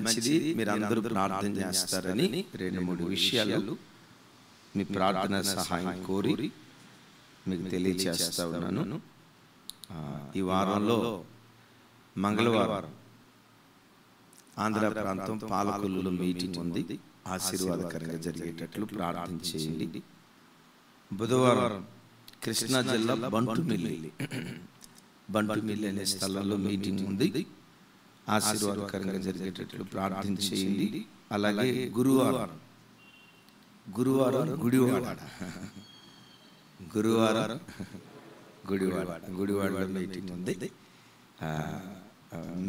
మంచిది. మీరు అందరూ ప్రార్థన చేస్తారని 2-3 విషయాలు మీ ప్రార్థన సహాయం కోరి మీకు తెలియచేస్తా ఉన్నాను. ఈ వారంలో మంగళవారం ఆంధ్ర ప్రాంతం పాలకొల్లులో మీటింగ్ ఉంది. ఆశీర్వాదకరంగా జరిగేటట్లు ప్రార్థన చేయండి. బుధవారం కృష్ణా జిల్లా బంటుమిల్లి అనే స్థలంలో మీటింగ్ ఉంది. ఆశీర్వాదకరంగా జరిగేటట్లు ప్రార్థన చేయండి. అలాగే గురువారం గుడివాడలో మీటింగ్ ఉంది.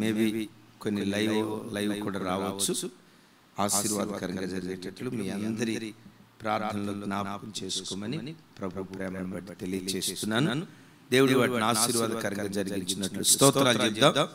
మేబీ కొన్ని లైవ్ కూడా రావచ్చు. ఆశీర్వాదకరంగా జరిగేటట్లు మీ అందరి ప్రార్థనలో జ్ఞాపకం చేసుకోమని ప్రభు ప్రేమను బట్టి తెలియజేస్తున్నాను. దేవుడి వాటిని ఆశీర్వాదకరంగా జరిగించినట్లు స్తోత్రాలు చెప్దాం.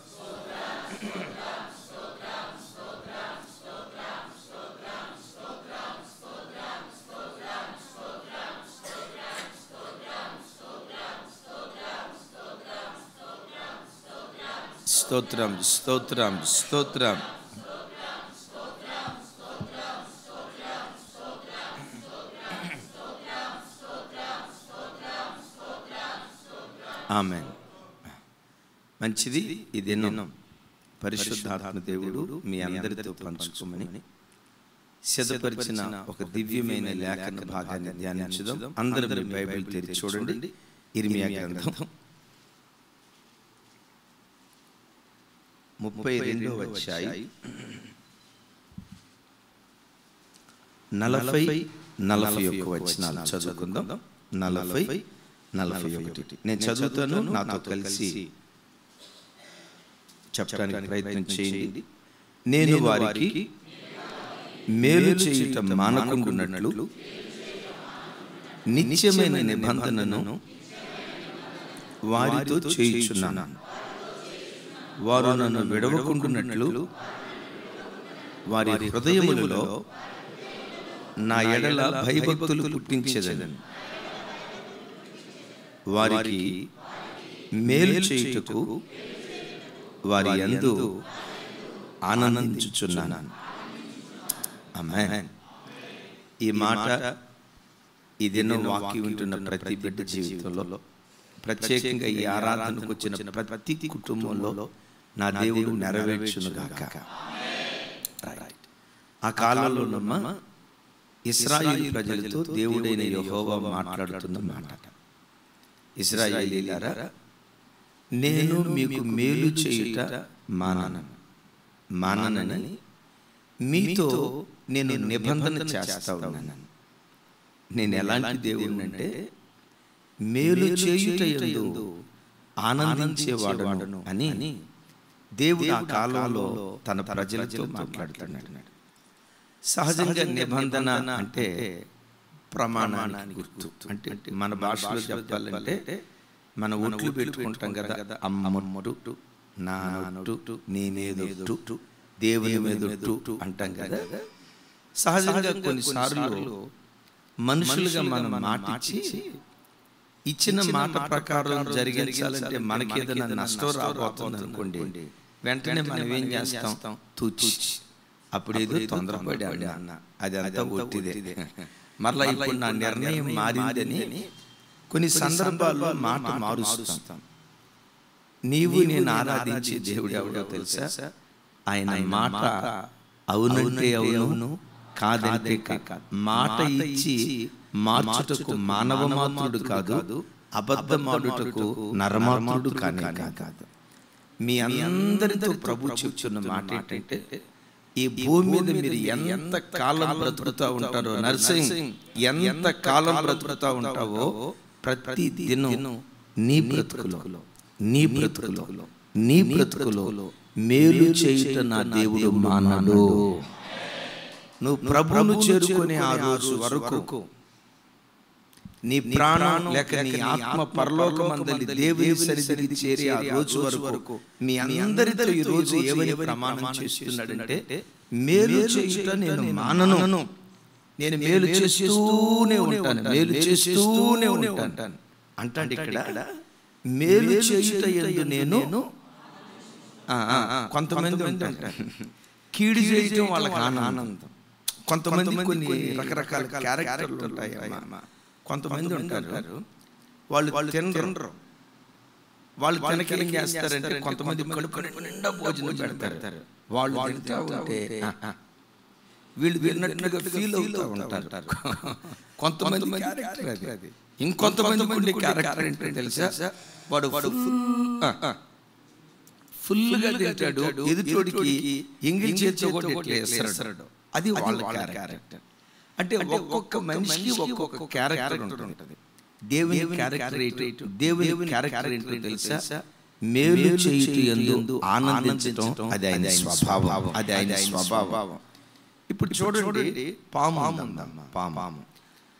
స్తోత్రం స్తోత్రం స్తోత్రం. ఆమేన్. మంచిది. ఈ దినం పరిశుద్ధాత్మ దేవుడు మీ అందరితో పంచుకోమని సిద్ధపరిచిన ఒక దివ్యమైన లేఖన భాగాన్ని ధ్యానించుదాం. అందరూ బైబిల్ తెరిచి చూడండి. ఇర్మియా గ్రంథం 32వ అధ్యాయం 40-41 వచనాలు చదువుకుందాం. 40-41 నేను చదువుతాను. నాతో కలిసి చెప్పడానికి ప్రయత్నం చేయండి. నేను వారికి మేలు చేయుట మానకుండునట్లు నిత్యమైన నిబంధనను వారితో చేయుచున్నాను. వారు నన్ను విడవకుండునట్లు వారి హృదయములలో నా ఎడల భయభక్తులు పుట్టించెదను. వారికి మేలు చేయుటకు వారి యందు ఆనందించుచున్నాను. ఆమేన్. ఈ మాట ఈ దినం వాక్యం వింటున్న ప్రతి బిడ్డ జీవితంలో, ప్రత్యేకంగా ఈ ఆరాధనకు వచ్చిన ప్రతి కుటుంబంలో నా దేవుడు నెరవేర్చునుగాక. ఆ కాలంలోనమ్మ ఇశ్రాయేలు ప్రజలతో దేవుడైన యెహోవా మాట్లాడుతున్న మాట, ఇశ్రాయేలీయులారా, నేను మీకు మేలు చేయుట మాననని మీతో నేను నిబంధన చేస్తా ఉన్నాను. నేను ఎలాంటి దేవుడినంటే మేలు చేయుట యందు ఆనందించేవాడను అని దేవుడు ఆ కాలంలో తన ప్రజలతో మాట్లాడుతున్నాడు. సహజంగా నిబంధన అంటే ప్రమాణానికి గుర్తు. అంటే మన భాషలో చెప్పాలంటే మన ఒట్లు పెట్టుకుంటాం కదా, అమ్మొట్టు, నానొట్టు, నీ మీదొట్టు, దేవుని మీదొట్టు అంటాం కదా. సహజంగా కొన్నిసార్లు మనుషులుగా మనం మాటిచ్చి ఇచ్చిన మాట ప్రకారం జరిగించాలంటే మనకి ఏదైనా నష్టం రాబోతుంది అనుకోండి, వెంటనే మనం ఏం చేస్తాం, తూచి అప్పుడేదో తొందరపడి అన్న అది అంతా ఒట్టిదే, మరలా ఇప్పుడు నా నిర్ణయం మారిందని కొన్ని సందర్భాల్లో మాట మారుస్తాం. నీవు నేను ఆరాధించే దేవుడు ఎవడో తెలుసా? ఆయన మాట అవునంటే అవును, కాదంటే కాదు. మాట ఇచ్చి మార్చుటకు మానవ మాత్రుడు కాదు, అబద్ధమాడుటకు నరమాత్రుడు కాదు. మీ అందరితో ప్రభు చెప్తున్న మాట ఏంటంటే, ఈ భూమి మీద మీరు ఎంత కాలం బ్రతుకుతా ఉంటారో, నర్సింగ్ ఎంత కాలం బ్రతుకుతా ఉంటావో, ప్రతి దినం నీ బ్రతుకులో మేలు చేయుట నా దేవుడు మానడు. నువ్వు ప్రభువును చేరుకునే ఆ రోజు వరకు నీ ప్రాణం లేక నీ ఆత్మ పరలోకమందలి దేవుని సన్నిధికి చేరే ఆ రోజు వరకు మీ అందరితో ఈ రోజు ఏమని ప్రమాణం చేస్తున్నాడంటే, మేలు చేయుట నేను మానను, నేను మేలు చేస్తూనే ఉంటాను అంటాడు. ఇక్కడ మేలు చేయుట యందు నేను కొంతమంది ఉంటారు, కీడు చేయటం వాళ్ళకి ఆనందం. కొంతమంది కొన్ని రకరకాల క్యారెక్టర్లు ఉంటాయి. కొంతమంది ఉంటారు వాళ్ళు తినరు. వాళ్ళు తినక ఏం చేస్తారంటే కొంతమంది కడుపు నిండా భోజనం పెడతారు. వాళ్ళు తింటా ఉంటే వీళ్ళు తిన్నట్లుగా ఫీల్ అవుతూ ఉంటారు. కొంతమంది అది. ఇంకొంతమంది ఉండే క్యారెక్టర్ ఏంటంటే తెలుసా, వాడు ఫుల్గా తింటాడు, ఎదుటోడికి ఎంగిల్ చేతితో కూడా వేస్తాడు. అది వాళ్ళ క్యారెక్టర్. అంటే ఒక్కొక్క మనిషికి ఒక్కొక్క క్యారెక్టర్ ఉంటుంది. దేవుని క్యారెక్టర్ ఏంటో తెలుసా, మేలు చేయుటయందు ఆనందించటం అది ఆయన స్వభావం. ఇప్పుడు చూడండి,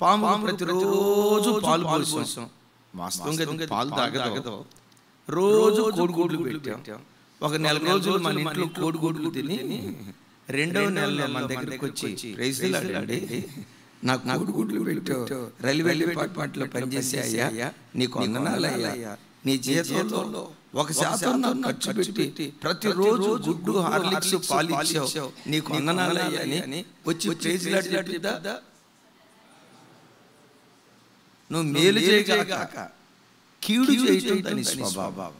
పాము ప్రతిరోజు పాలు పోసాం. వాస్తవంగా పాలు తాగదు. రోజు కోడిగుడ్లు పెట్టాం. ఒక నెల రోజులు మన ఇంట్లో కోడిగుడ్లు తిని రెండవ నెలలో మన దగ్గరికి వచ్చి ప్రైజ్లాడండి, నాకు కోడిగుడ్లు పెట్టావు, రైల్వే డిపార్ట్మెంట్లో పనిచేసే అయ్యా, నీకు వందనాలయ్యా, నీ జీతంలో 1% నాకు ఖర్చు పెట్టి ప్రతిరోజు గుడ్డు హార్లిక్స్ పాలు ఇచ్చావు, నీకు వందనాలయ్యా అని వచ్చి ప్రైజ్లాడా. నువ్వు మేలు చేయగాక కీడు చేయటం దాని స్వభావం.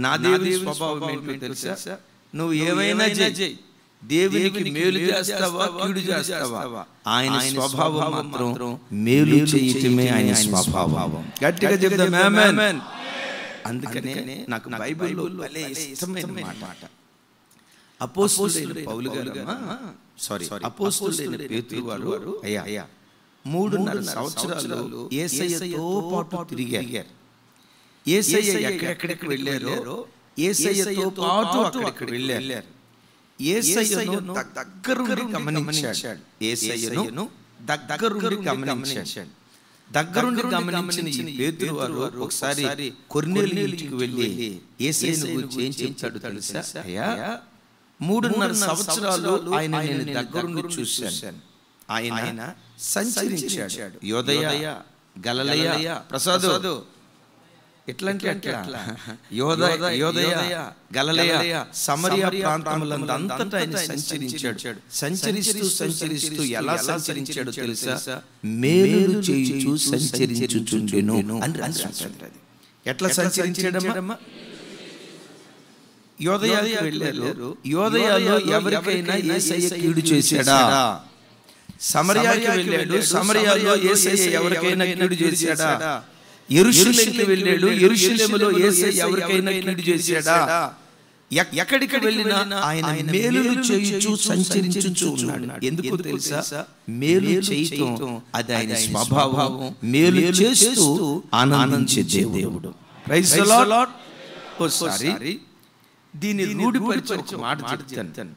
నా దేవుని స్వభావం ఏంటో తెలుసా, నువ్వు ఏమైనా చేయి, దేవునికి మేలు చేస్తావా కీడు చేస్తావా, ఆయన స్వభావం మాత్రం మేలు చేయటమే ఆయన స్వభావం. గట్టిగా చెప్దాం ఆమేన్. అందుకనే నాకు బైబిల్లో భలే ఇష్టమైన మాట, అపోస్తలుడైన పౌలు గారు, అపోస్తలుడైన పేతురు వారు అయ్యా 3.5 సంవత్సరాలు యేసయ్యతో పాటు తిరిగారు. యేసయ్య ఎక్కడెక్కడికి వెళ్ళారో యేసయ్యతో పాటు అక్కడికి వెళ్ళారు. యేసయ్యను దగ్గరుండి గమనించాడు. యేసయ్యను దగ్గరుండి గమనించాడు. దగ్గరుండి గమనించిన ఈ పేతురు వారు ఒకసారి కొర్నేలియు ఇంటికి వెళ్ళి యేసయ్యను గురించి ఏం చెప్పాడు తెలుసా, అయ్యా 3.5 సంవత్సరాలు ఆయన నేను దగ్గరుండి చూశాను. ఆయన సంచరించాడు. యోదయ, గలిలయ, ప్రసాదు, ఎట్లంటే అట్లా యోదయ, గలిలయ, సమరయ ప్రాంతములంతటా ఆయన సంచరించాడు. సంచరిస్తూ ఎలా సంచరించాడో తెలుసా, మేలు చేయుచు సంచరించుచుండెను అని రాశాడు. ఎట్లా సంచరించాడమ్మా? యోదయకి వెళ్ళారు. యోదయలో ఎవరికైనా యేసయ్య కీడు చేశాడా? సమరయాకి వెళ్ళాడు. సమరయాలో యేసయ్య ఎవరికైనా కీడు చేశాడా? యెరూషలేముకి వెళ్ళాడు. యెరూషలేములో యేసయ్య ఎవరికైనా కీడు చేశాడా? ఎక్కడికి వెళ్ళినా ఆయన మేలులు చేయుచు సంచరించుచు ఉన్నాడు. ఎందుకు తెలుసా, మేలు చేయటం అది ఆయన స్వభావం. మేలు చేస్తూ ఆనందించే దేవుడు. Praise the Lord. ఓసారి దీన్ని రూఢిపరిచి ఒక మాట చెప్తాను.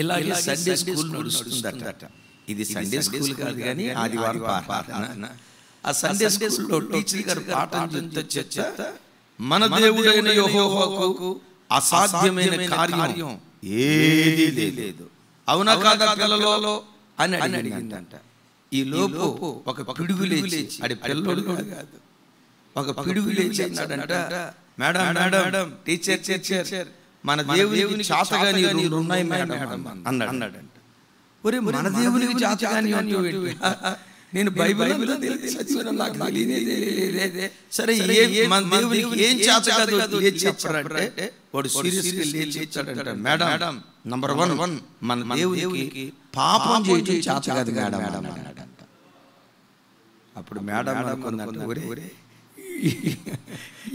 ఇలాగే సండే స్కూల్ నడుస్తుందట. ఇది సండే స్కూల్ కాదు కానీ ఆదివారం ప్రార్థన. ఆ సండే స్కూల్లో టీచర్ గారు పాఠం చెప్తే మన దేవుడైన యెహోవాకు అసాధ్యమైన కార్యం ఏదీ లేదు, అవునా కాదా పిల్లలో అని అడిగిందంట. ఈ లోపు ఒక పిడుగు లేచి, అది పిల్లోడు కాదు, ఒక పిడుగు లేచి అన్నాడంట, మేడం టీచర్ మన దేవునికి చాతగాని ఉన్నాయి మేడం అన్నాడంట. ఒరే మన దేవునికి చాతగాని నేను బైబిల్ సరే మన దేవునికి ఏం చాతగాదు చెప్పారంటే వాడు సీరియస్గా లేచి ఇచ్చాడంట, మేడం నంబర్ 1 మన దేవునికి పాపం చేయటం చాతగాదు మేడం అన్నాడంట. అప్పుడు మేడం అనుకున్నట్టు ఒరే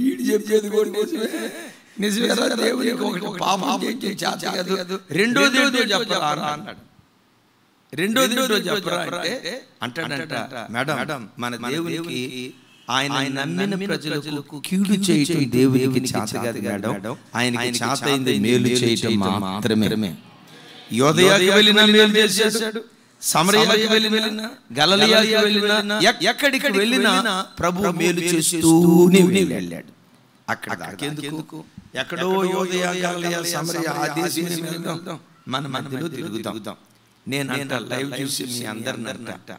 ఈడు చెప్పేది కూడా నిజమే, దేవునికి ఒకటి పాపం చేయటం చాతగాదు, రెండోది చెప్పరా అన్నాడు. రెండోది చెప్పరా అంటే అంటాడంట, మేడం మన దేవునికి ఆయన నమ్మిన ప్రజలకు కీడు చేయటం దేవునికి చేతగాదు మేడం, ఆయనకి చేతైంది మేలు చేయటం మాత్రమే. యోదయకి వెళ్ళినా మేలు చేశాడు, సమరయాకి వెళ్ళినా, గలిలయకి వెళ్ళినా, ఎక్కడికి వెళ్ళినా ప్రభు మేలు చేస్తూనే వెళ్ళాడు. అక్కడ దాకెందుకు, ఎక్కడో యోదయ, గలిలయ, సమరయ ఆ దేశం వెళ్దాం, మన మధ్యలో తిరుగుదాం. నేను అంట లైవ్ చూసి మీ అందరిని అంట,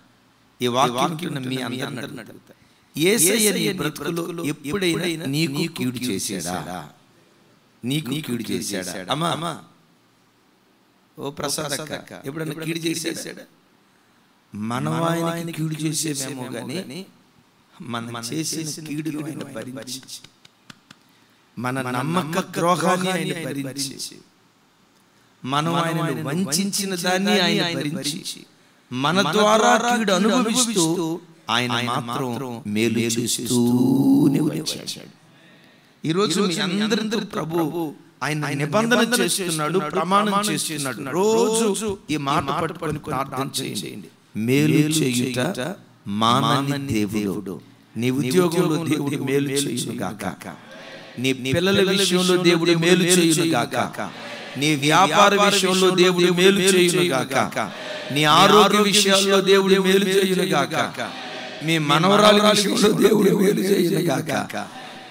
ఈ వాక్యం మీ అందరిని అడుగుతా, యేసయ్య నీ బ్రతుకులో ఎప్పుడైనా నీకు కీడు చేశాడా? నీకు కీడు చేశాడా? అమ్మా ఓ ప్రసాద్ అక్క ఎప్పుడన్నా కీడు చేసేసాడా? మనం ఆయనకి కీడు చేసేమేమో కానీ మనం చేసిన కీడును ఆయన భరించి, మన నమ్మక ద్రోహాన్ని ఆయన భరించి, మనం ఆయనను వంచిన దాన్ని ఆయన భరించి, మన ద్వారా కీడు అనుభవిస్తూ ఆయన మాత్రం మేలు చేస్తూనే వచ్చాడు. ఈరోజు మీ అందరితో ప్రభు ఆయన నిబంధన చేస్తున్నాడు, ప్రమాణం చేస్తున్నాడు. రోజు ఈ మాట పట్టుకొని ప్రార్థన చేయండి. మేలు చేయుట మానని దేవుడు. నీ ఉద్యోగంలో దేవుడు మేలు చేయును గాక, నీ పిల్లల విషయంలో దేవుడు మేలు చేయును గాక, నీ వ్యాపార విషయంలో దేవుడు మేలు చేయును గాక, నీ ఆరోగ్య విషయాల్లో దేవుడు మేలు చేయును గాక, మీ మనవరాల విషయంలో దేవుడు మేలు చేయును గాక,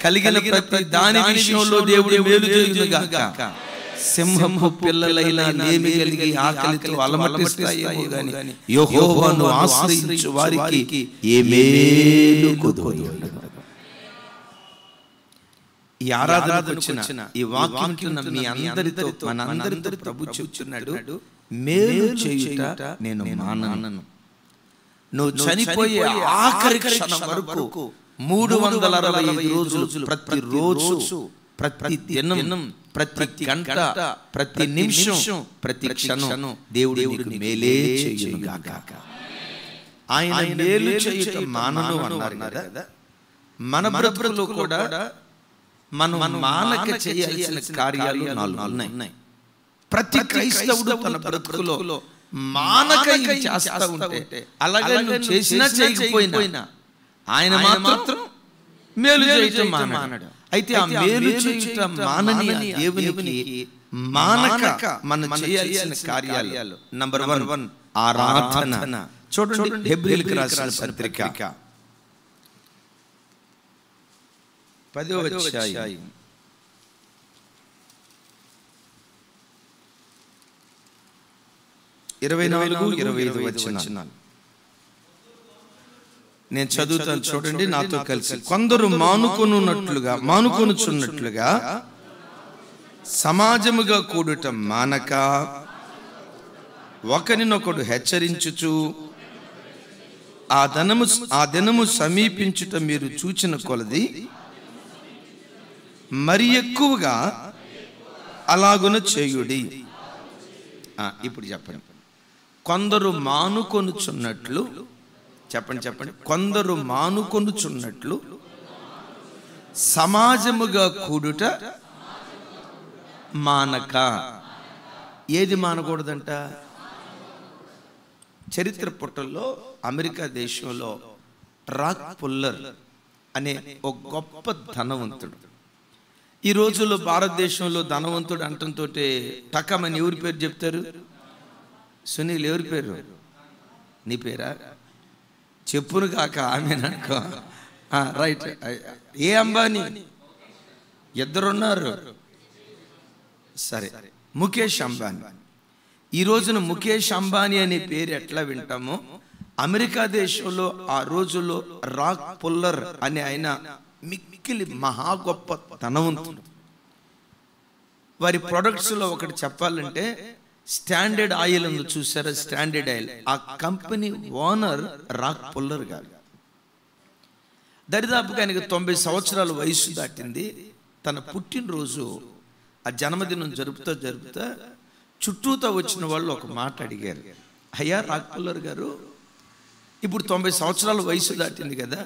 కలిగిన ప్రతి దాని విషయంలో దేవుడు మేలు చేయును గాక. సింహపు పిల్లలైనా నేమి కలిగి ఆకలితో అలమటిస్తాయేమో గాని యెహోవాను ఆశ్రయించు వారికి ఏ మేలు కొదువై ఉండదు. ఈ ఆరాధనకు వచ్చిన ఈ వాక్యం వింటున్న మీ అందరితో మనందరితో ప్రభు చెప్తున్నాడు, మేలు చేయుట నేను మానను. నువ్వు చనిపోయే ఆఖరి క్షణం వరకు 365 రోజులు, ప్రతి రోజు, ప్రతి దినం, ప్రతి గంట, ప్రతి నిమిషం, ప్రతి క్షణం దేవుడు నీకు మేలే చేయును గాక. ఆయన మేలు చేయుట మానను అన్నారు కదా. మన బ్రతుకులో కూడా మనం మానక చేయాల్సిన కార్యాలు 4 ఉన్నాయి. ప్రతి క్రైస్తవుడు తన బ్రతుకులో మానక చేస్తా ఉంటే, అలాగే నువ్వు చేసినా చేయకపోయినా ఆయన మాత్రం మేలు చేయటం మానడు. అయితే ఆ మేలు చేయుట మానని దేవునికి మానక మనం చేయాల్సిన కార్యాలు నంబర్ 1 ఆరాధన. చూడండి హెబ్రీయులకు రాసిన పత్రిక 10వ అధ్యాయం 24-25 వచనాలు నేను చదువుతాను, చూడండి నాతో కలిసి. కొందరు మానుకొనుచున్నట్లుగా సమాజముగా కూడుట మానక ఒకరినొకడు హెచ్చరించుచు ఆ దినము సమీపించుట మీరు చూచిన కొలది మరి ఎక్కువగా అలాగున చేయుడి. ఇప్పుడు చెప్పండి, కొందరు మానుకొనుచున్నట్లు, చెప్పండి, కొందరు మానుకొనుచున్నట్లు సమాజముగా కూడుట మానక. ఏది మానకూడదంట? చరిత్ర పుటల్లో అమెరికా దేశంలో రాక్ పుల్లర్ అనే ఒక గొప్ప ధనవంతుడు, ఈ రోజుల్లో భారతదేశంలో ధనవంతుడు అంటంతో టకమని ఎవరి పేరు చెప్తారు? సునీల్. ఎవరి పేరు? నీ పేరా? చెప్పును కాక ఆమెననుకో. రైట్. ఏ అంబానీ? ఇద్దరున్నారు. సరే, ముఖేష్ అంబానీ. ఈ రోజున ముఖేష్ అంబానీ అనే పేరు ఎట్లా వింటామో, అమెరికా దేశంలో ఆ రోజుల్లో రాక్ పుల్లర్ అనే ఆయన మిక్కిలి మహా గొప్ప ధనవంతుడు. వారి ప్రొడక్ట్స్ లో ఒకటి చెప్పాలంటే స్టాండర్డ్ ఆయిల్ ఉంది, చూసారా? Standard oil. ఆ కంపెనీ ఓనర్ రాక్ పుల్లర్ గారు. దరిదాపుగా ఆయనకు 90 సంవత్సరాల వయసు దాటింది. తన పుట్టినరోజు ఆ జన్మదినం జరుపుతా చుట్టూతో వచ్చిన వాళ్ళు ఒక మాట అడిగారు, అయ్యా రాక్ పుల్లర్ గారు, ఇప్పుడు 90 సంవత్సరాల వయసు దాటింది కదా,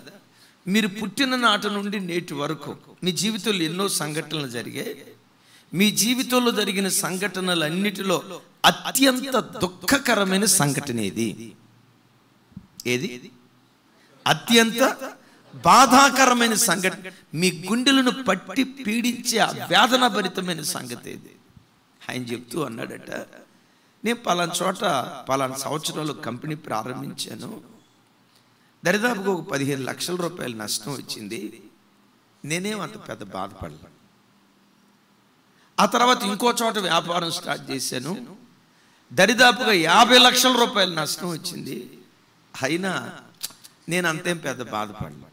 మీరు పుట్టిన నాటి నుండి నేటి వరకు మీ జీవితంలో ఎన్నో సంఘటనలు జరిగాయి. మీ జీవితంలో జరిగిన సంఘటనలన్నిటిలో అత్యంత దుఃఖకరమైన సంఘటన ఏది? అత్యంత బాధాకరమైన సంఘటన, మీ గుండెలను పట్టి పీడించే ఆ వేదన భరితమైన సంగతి ఏది? ఆయన చెప్తూ అన్నాడట, నేను పలానా చోట పలానా సంవత్సరాలు కంపెనీ ప్రారంభించాను, దరిదాపుగా ఒక 15 లక్షల రూపాయల నష్టం వచ్చింది, నేనేమంత పెద్ద బాధపడలేదు. ఆ తర్వాత ఇంకో చోట వ్యాపారం స్టార్ట్ చేశాను, దరిదాపుగా 50 లక్షల రూపాయల నష్టం వచ్చింది, అయినా నేను అంతేం పెద్ద బాధపడలేదు.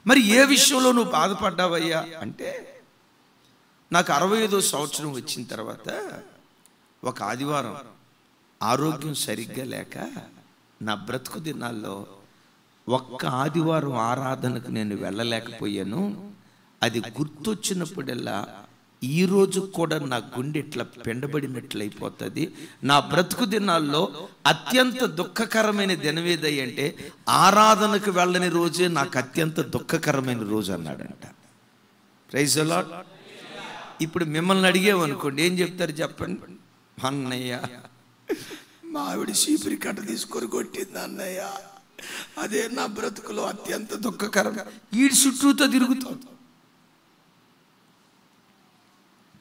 మరి ఏ విషయంలో నువ్వు బాధపడ్డావయ్యా అంటే, నాకు 65వ సంవత్సరం వచ్చిన తర్వాత ఒక ఆదివారం ఆరోగ్యం సరిగ్గా లేక నా బ్రతుకు దినాల్లో ఒక్క ఆదివారం ఆరాధనకు నేను వెళ్ళలేకపోయాను. అది గుర్తొచ్చినప్పుడల్లా ఈరోజు కూడా నా గుండె ఇట్లా పెండబడినట్లయిపోతుంది. నా బ్రతుకు దినాల్లో అత్యంత దుఃఖకరమైన దినమేది అంటే ఆరాధనకు వెళ్ళని రోజే నాకు అత్యంత దుఃఖకరమైన రోజు అన్నాడంట. Praise the Lord. ఇప్పుడు మిమ్మల్ని అడిగేమనుకోండి, ఏం చెప్తారు చెప్పండి? అన్నయ్య, మా ఆవిడ చీపురి కట్ట తీసుకొని కొట్టింది అన్నయ్య, అదే నా బ్రతుకులో అత్యంత దుఃఖకరం. ఈడు చుట్టూతో తిరుగుతుంది.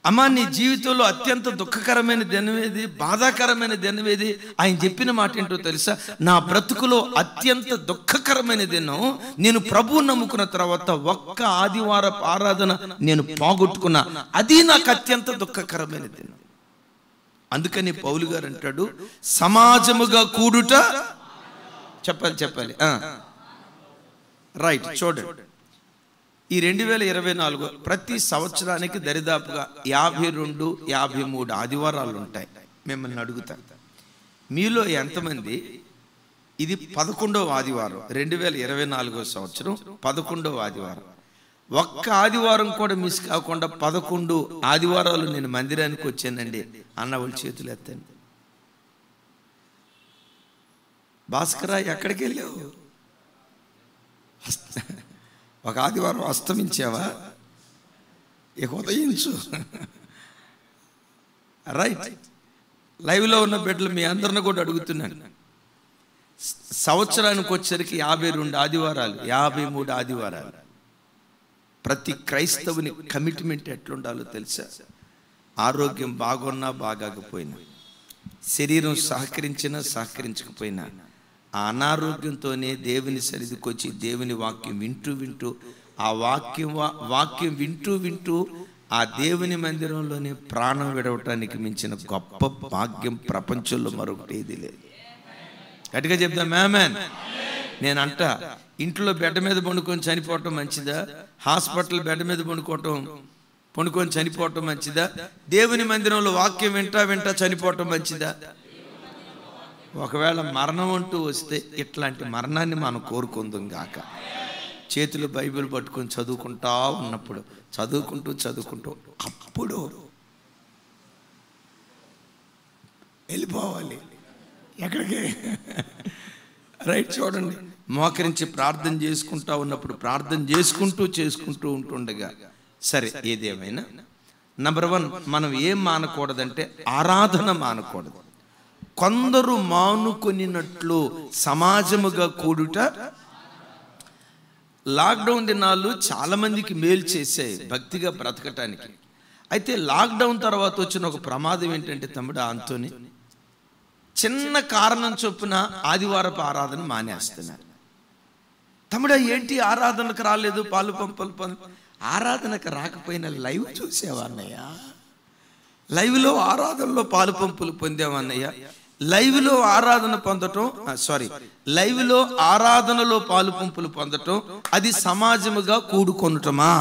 అమ్మా, నీ జీవితంలో అత్యంత దుఃఖకరమైన దినమేది, బాధాకరమైన దినమేది? ఆయన చెప్పిన మాట ఏంటో తెలుసా? నా బ్రతుకులో అత్యంత దుఃఖకరమైన దినం నేను ప్రభువు నమ్ముకున్న తర్వాత ఒక్క ఆదివారపు ఆరాధన నేను పోగొట్టుకున్నా. అది నాకు అత్యంత దుఃఖకరమైన దినం. అందుకని పౌలు గారు అంటాడు, సమాజముగా కూడుట. చెప్పాలి. రైట్. చూడండి, ఈ 2024 ప్రతి సంవత్సరానికి దరిదాపుగా 52-53 ఆదివారాలు ఉంటాయి. మిమ్మల్ని అడుగుతా, మీలో ఎంతమంది ఇది 11వ ఆదివారం, 2024 సంవత్సరం 11వ ఆదివారం, ఒక్క ఆదివారం కూడా మిస్ కాకుండా 11 ఆదివారాలు నేను మందిరానికి వచ్చానండి అన్న వాళ్ళు చేతులు ఎత్తండి. భాస్కరా, ఎక్కడికి వెళ్ళావు? ఒక ఆదివారం అస్తమించావా? ఇక ఉదయించు. రైట్. లైవ్లో ఉన్న బిడ్డలు మీ అందరిని కూడా అడుగుతున్నాను, సంవత్సరానికి వచ్చేసరికి 52 ఆదివారాలు, 53 ఆదివారాలు. ప్రతి క్రైస్తవుని కమిట్మెంట్ ఎట్లుండాలో తెలుసా? ఆరోగ్యం బాగున్నా బాగాకపోయినా, శరీరం సహకరించినా సహకరించకపోయినా, ఆ అనారోగ్యంతోనే దేవుని సన్నిధికి వచ్చి దేవుని వాక్యం వింటూ ఆ వాక్యం వింటూ ఆ దేవుని మందిరంలోనే ప్రాణం విడవటానికి మించిన గొప్ప భాగ్యం ప్రపంచంలో మరొకటి ఏది లేదు. గట్టిగా చెప్దాం ఆమేన్. నేనంట, ఇంట్లో బెడ్ మీద పండుకొని చనిపోవటం మంచిదా? హాస్పిటల్ బెడ్ మీద పండుకొని చనిపోవటం మంచిదా? దేవుని మందిరంలో వాక్యం వింటా చనిపోవటం మంచిదా? ఒకవేళ మరణం అంటూ వస్తే ఇట్లాంటి మరణాన్ని మనం కోరుకుందాం గాక. చేతులు బైబిల్ పట్టుకొని చదువుకుంటా ఉన్నప్పుడు చదువుకుంటూ అప్పుడు వెళ్ళిపోవాలి. ఎక్కడికి? రైట్. చూడండి, మోకరించి ప్రార్థన చేసుకుంటా ఉన్నప్పుడు ప్రార్థన చేసుకుంటూ ఉంటుండగా, సరే ఏదేమైనా నంబర్ 1 మనం ఏం మానకూడదంటే ఆరాధన మానకూడదు. కొందరు మానుకొనినట్లు సమాజముగా కూడుట. లాక్డౌన్ దినాలు చాలా మందికి మేలు చేసాయి భక్తిగా బ్రతకటానికి. అయితే లాక్డౌన్ తర్వాత వచ్చిన ఒక ప్రమాదం ఏంటంటే తమ్ముడు ఆంతోని, చిన్న కారణం చొప్పున ఆదివారపు ఆరాధన మానేస్తున్నారు. తమ్ముడు ఏంటి ఆరాధనకు రాలేదు? పాలు పంపలు. ఆరాధనకు రాకపోయినా లైవ్ చూసేవన్నయ్య, లైవ్లో ఆరాధనలో పాలు పంపులు పొందామన్నయ్య. లైవ్లో ఆరాధనలో పాలు పంపులు పొందటం అది సమాజముగా కూడుకొనటమా?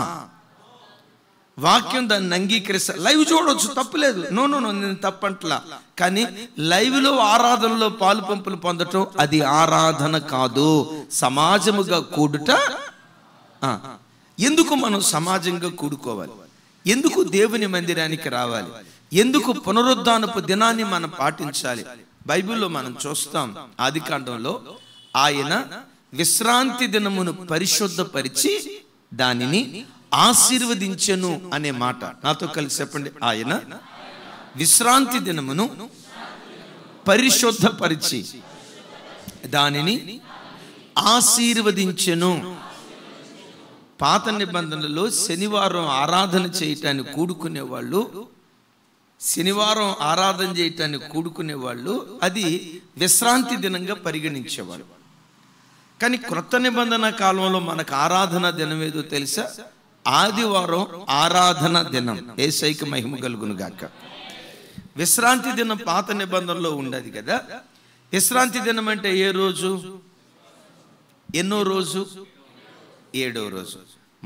వాక్యం దాన్ని అంగీకరిస్తా. లైవ్ చూడవచ్చు, తప్పులేదు. నో నేను తప్పంటలా. కానీ లైవ్లో ఆరాధనలో పాలు పంపులు పొందటం అది ఆరాధన కాదు, సమాజముగా కూడుట. ఎందుకు మనం సమాజంగా కూడుకోవాలి? ఎందుకు దేవుని మందిరానికి రావాలి? ఎందుకు పునరుద్ధానపు దినాన్ని మనం పాటించాలి? బైబిల్లో మనం చూస్తాం, ఆదికాండంలో ఆయన విశ్రాంతి దినమును పరిశుద్ధపరిచి దానిని ఆశీర్వదించెను అనే మాట నాతో కలిసి చెప్పండి. ఆయన విశ్రాంతి దినమును పరిశుద్ధపరిచి దానిని ఆశీర్వదించెను. పాత నిబంధనలో శనివారం ఆరాధన చేయటానికి కూడుకునేవాళ్ళు అది విశ్రాంతి దినంగా పరిగణించేవాళ్ళు. కానీ క్రొత్త నిబంధన కాలంలో మనకు ఆరాధన దినం ఏదో తెలుసా? ఆదివారం ఆరాధన దినం. యేసయ్యకి మహిమ కలుగును గాక. విశ్రాంతి దినం పాత నిబంధనలో ఉండదు కదా. విశ్రాంతి దినం అంటే ఏ రోజు? ఎన్నో రోజు? 7వ రోజు.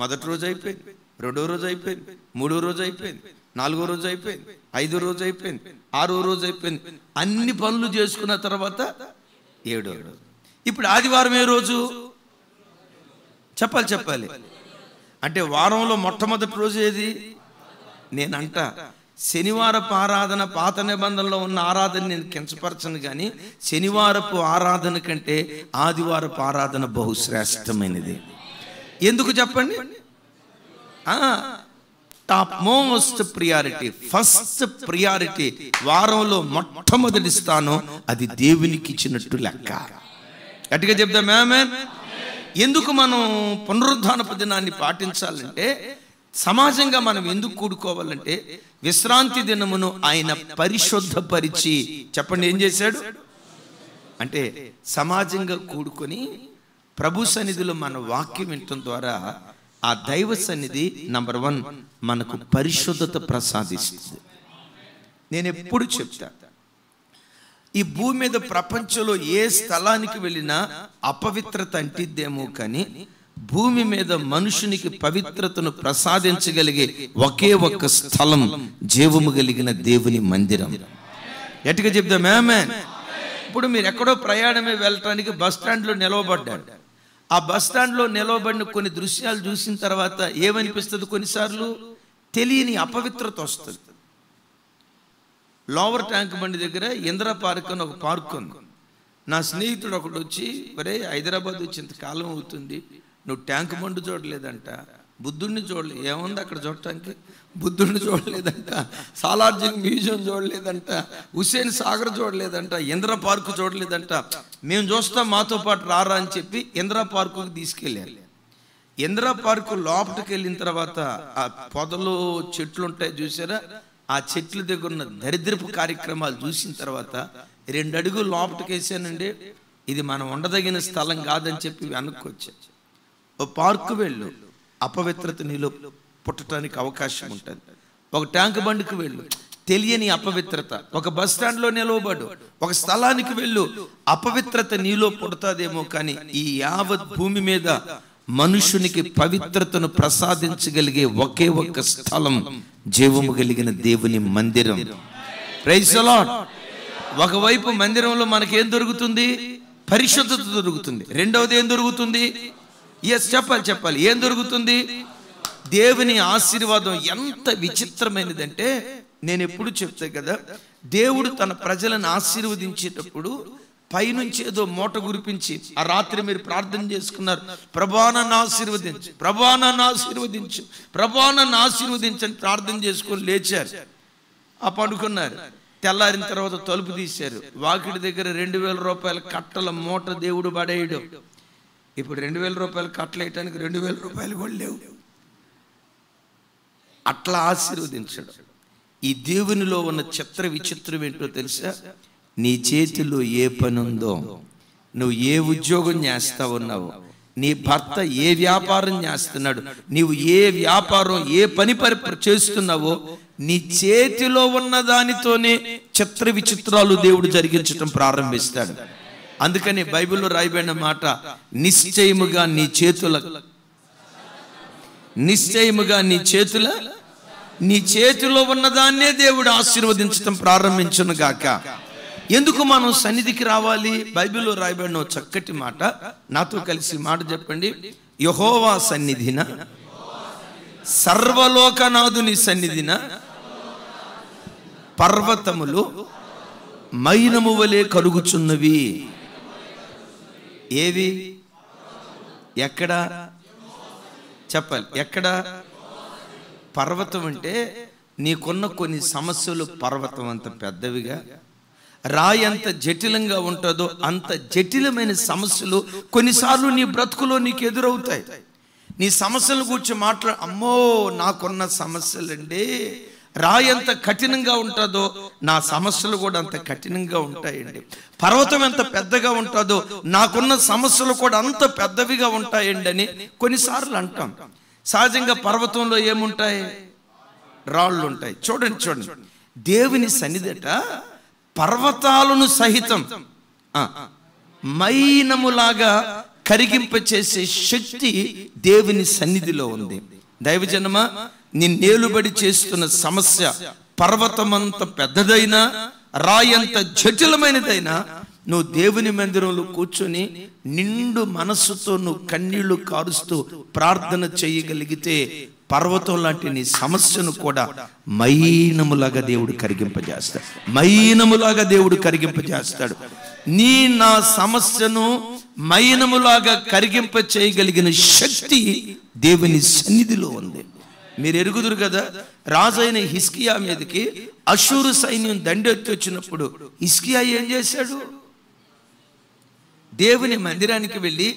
మొదటి రోజు అయిపోయింది, 2వ రోజు అయిపోయింది, 3వ రోజు అయిపోయింది, 4వ రోజు అయిపోయింది, 5వ రోజు అయిపోయింది, 6వ రోజు అయిపోయింది. అన్ని పనులు చేసుకున్న తర్వాత 7వ రోజు. ఇప్పుడు ఆదివారం ఏ రోజు చెప్పాలి. అంటే వారంలో మొట్టమొదటి రోజు ఏది? నేనంట శనివారపు ఆరాధన పాత నిబంధనలో ఉన్న ఆరాధన నేను కించపరచను, కానీ శనివారపు ఆరాధన కంటే ఆదివారపు ఆరాధన బహుశ్రేష్టమైనది. ఎందుకు చెప్పండి? Top most priority, first priority, వారంలో మొట్టమొదటి స్థానం అది దేవునికి ఇచ్చినట్టు లెక్క. గట్టిగా చెప్దాం ఆమేన్. ఎందుకు మనం పునరుద్ధానపు దినాన్ని పాటించాలంటే, సమాజంగా మనం ఎందుకు కూడుకోవాలంటే, విశ్రాంతి దినమును ఆయన పరిశుద్ధపరిచి, చెప్పండి ఏం చేశాడు అంటే, సమాజంగా కూడుకొని ప్రభు సన్నిధిలో మన వాక్యం వినటం ద్వారా ఆ దైవ సన్నిధి నంబర్ 1 మనకు పరిశుద్ధత ప్రసాదిస్తుంది. నేను ఎప్పుడు చెప్తా, ఈ భూమి మీద ప్రపంచంలో ఏ స్థలానికి వెళ్ళినా అపవిత్రత అంటిద్దేమో, కానీ భూమి మీద మనుషునికి పవిత్రతను ప్రసాదించగలిగే ఒకే ఒక్క స్థలం జీవము కలిగిన దేవుని మందిరం. గట్టిగా చెప్దాం ఆమేన్. ఇప్పుడు మీరు ఎక్కడో ప్రయాణమే వెళ్ళటానికి బస్ స్టాండ్లో నిలవబడ్డారు. ఆ బస్ స్టాండ్లో నిలవబడిన కొన్ని దృశ్యాలు చూసిన తర్వాత ఏమనిపిస్తుంది? కొన్నిసార్లు తెలియని అపవిత్రత వస్తుంది. లోవర్ ట్యాంక్ బండి దగ్గర ఇందిరా పార్క్ అని ఒక పార్క్ ఉంది. నా స్నేహితుడు ఒకడు వచ్చి, ఒరే హైదరాబాద్ వచ్చి ఇంతకాలం అవుతుంది, నువ్వు ట్యాంక్ బండి చూడలేదంట, బుద్ధుడిని చూడలేదు, ఏముంది అక్కడ చూడటానికి? బుద్ధుడిని చూడలేదంట, సాలార్జంగ్ మ్యూజియం చూడలేదంట, హుస్సేన్ సాగర్ చూడలేదంట, ఇందిరా పార్కు చూడలేదంట. మేము చూస్తాం, మాతో పాటు రారా అని చెప్పి ఇందిరా పార్కుకి తీసుకెళ్ళారు. ఇందిరా పార్కు లోపలికి వెళ్ళిన తర్వాత ఆ పొదలు చెట్లు ఉంటాయి చూసారా, ఆ చెట్ల దగ్గర ఉన్న దరిద్రపు కార్యక్రమాలు చూసిన తర్వాత 2 అడుగులు లోపలికి వేసానండి, ఇది మనం ఉండదగిన స్థలం కాదని చెప్పి వెనక్కొచ్చా. ఓ పార్కు వెళ్ళు, అపవిత్రత నీలో పుట్టడానికి అవకాశం ఉంటుంది. ఒక ట్యాంక్ బండికి వెళ్ళు, తెలియని అపవిత్రత. ఒక బస్ స్టాండ్లో నిలవబడు, ఒక స్థలానికి వెళ్ళు, అపవిత్రత నీలో పుడతాదేమో, కానీ ఈ యావత్ భూమి మీద మనుషునికి పవిత్రతను ప్రసాదించగలిగే ఒకే ఒక్క స్థలం జీవము కలిగిన దేవుని మందిరం. Praise the Lord. ఒకవైపు మందిరంలో మనకేం దొరుకుతుంది? పరిశుద్ధత దొరుకుతుంది. రెండవది ఏం దొరుకుతుంది? చెప్పాలి ఏం దొరుకుతుంది? దేవుని ఆశీర్వాదం. ఎంత విచిత్రమైనదంటే, నేను ఎప్పుడు చెప్తా కదా, దేవుడు తన ప్రజలను ఆశీర్వదించేటప్పుడు పైనుంచి ఏదో మూట గురిపించి, ఆ రాత్రి మీరు ప్రార్థన చేసుకున్నారు, ప్రభా నన్ను ఆశీర్వదించు, ప్రభా నన్ను ఆశీర్వదించు, ప్రభా నన్ను ఆశీర్వదించని ప్రార్థన చేసుకొని లేచారు. ఆ పడుకున్నారు. తెల్లారిన తర్వాత తలుపు తీశారు. వాకిడి దగ్గర 2000 రూపాయల కట్టల మూట దేవుడు పడేయడం. ఇప్పుడు 2000 రూపాయలు కట్టలేయటానికి 2000 రూపాయలు కూడా లేవు. అట్లా ఆశీర్వదించడం. ఈ దేవునిలో ఉన్న చిత్ర విచిత్రం ఏంటో తెలుసా? నీ చేతిలో ఏ పని ఉందో, నువ్వు ఏ ఉద్యోగం చేస్తా ఉన్నావు, నీ భర్త ఏ వ్యాపారం చేస్తున్నాడు, నీవు ఏ వ్యాపారం ఏ పని చేస్తున్నావో, నీ చేతిలో ఉన్న దానితోనే చిత్ర విచిత్రాలు దేవుడు జరిగించడం ప్రారంభిస్తాడు. అందుకని బైబిల్లో రాయబడిన మాట, నిశ్చయముగా నీ చేతిలో ఉన్నదాన్నే దేవుడు ఆశీర్వదించడం ప్రారంభించును గాక. ఎందుకు మనం సన్నిధికి రావాలి? బైబిల్లో రాయబడిన చక్కటి మాట, నాతో కలిసి మాట చెప్పండి. యెహోవా సన్నిధిన, సర్వలోకనాథుని సన్నిధిన పర్వతములు మైనము వలె కలుగుచున్నవి. ఏవి? ఎక్కడ? చెప్పాలి. ఎక్కడ? పర్వతం అంటే నీకున్న కొన్ని సమస్యలు పర్వతం అంత పెద్దవిగా, రాయి ఎంత జటిలంగా ఉంటుందో అంత జటిలమైన సమస్యలు కొన్నిసార్లు నీ బ్రతుకులో నీకు ఎదురవుతాయి. నీ సమస్యల గురించి అమ్మో నాకున్న సమస్యలండి, రాయి ఎంత కఠినంగా ఉంటుందో నా సమస్యలు కూడా అంత కఠినంగా ఉంటాయండి. పర్వతం ఎంత పెద్దగా ఉంటుందో నాకున్న సమస్యలు కూడా అంత పెద్దవిగా ఉంటాయండి అని కొన్నిసార్లు అంటాం. సహజంగా పర్వతంలో ఏముంటాయి? రాళ్ళు ఉంటాయి. చూడండి, దేవుని సన్నిధట పర్వతాలను సహితం మైనములాగా కరిగింపచేసే శక్తి దేవుని సన్నిధిలో ఉంది. దైవజనమా, నిన్నేలుబడి చేస్తున్న సమస్య పర్వతమంత పెద్దదైనా, రాయంత జటిలమైనదైనా, నువ్వు దేవుని మందిరంలో కూర్చొని నిండు మనస్సుతో నువ్వు కన్నీళ్లు కారుస్తూ ప్రార్థన చేయగలిగితే పర్వతం లాంటి నీ సమస్యను కూడా మైనములాగా దేవుడు కరిగింపజేస్తాడు. మైనములాగా దేవుడు కరిగింపజేస్తాడు. నా సమస్యను మైనములాగా కరిగింప చేయగలిగిన శక్తి దేవుని సన్నిధిలో ఉంది. మీరు ఎరుగుదురు కదా, రాజైన హిజ్కియా మీదకి అష్షూరు సైన్యం దండెత్తి వచ్చినప్పుడు హిజ్కియా ఏం చేశాడు? దేవుని మందిరానికి వెళ్ళి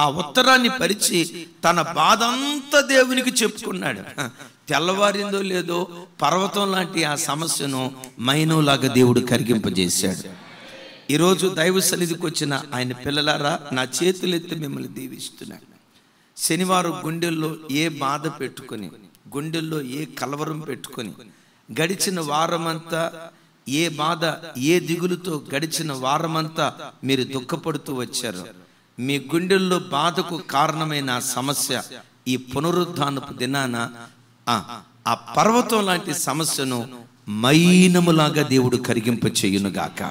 ఆ ఉత్తరాన్ని పరిచి తన బాధ అంతా దేవునికి చెప్పుకున్నాడు. తెల్లవారిందో లేదో పర్వతం లాంటి ఆ సమస్యను మైనంలాగా దేవుడు కరిగింపజేశాడు. ఈరోజు దైవ సన్నిధికి వచ్చిన ఆయన పిల్లలారా, నా చేతులెత్తి మిమ్మల్ని దీవిస్తున్నాను. శనివారం గుండెల్లో ఏ బాధ పెట్టుకొని, గుండెల్లో ఏ కలవరం పెట్టుకొని, గడిచిన వారమంతా ఏ బాధ, ఏ దిగులుతో గడిచిన వారమంతా మీరు దుఃఖపడుతూ వచ్చారు. మీ గుండెల్లో బాధకు కారణమైన సమస్య ఈ పునరుద్ధానపు దినాన ఆ పర్వతం లాంటి సమస్యను మైనములాగా దేవుడు కరిగింప చేయునుగాక.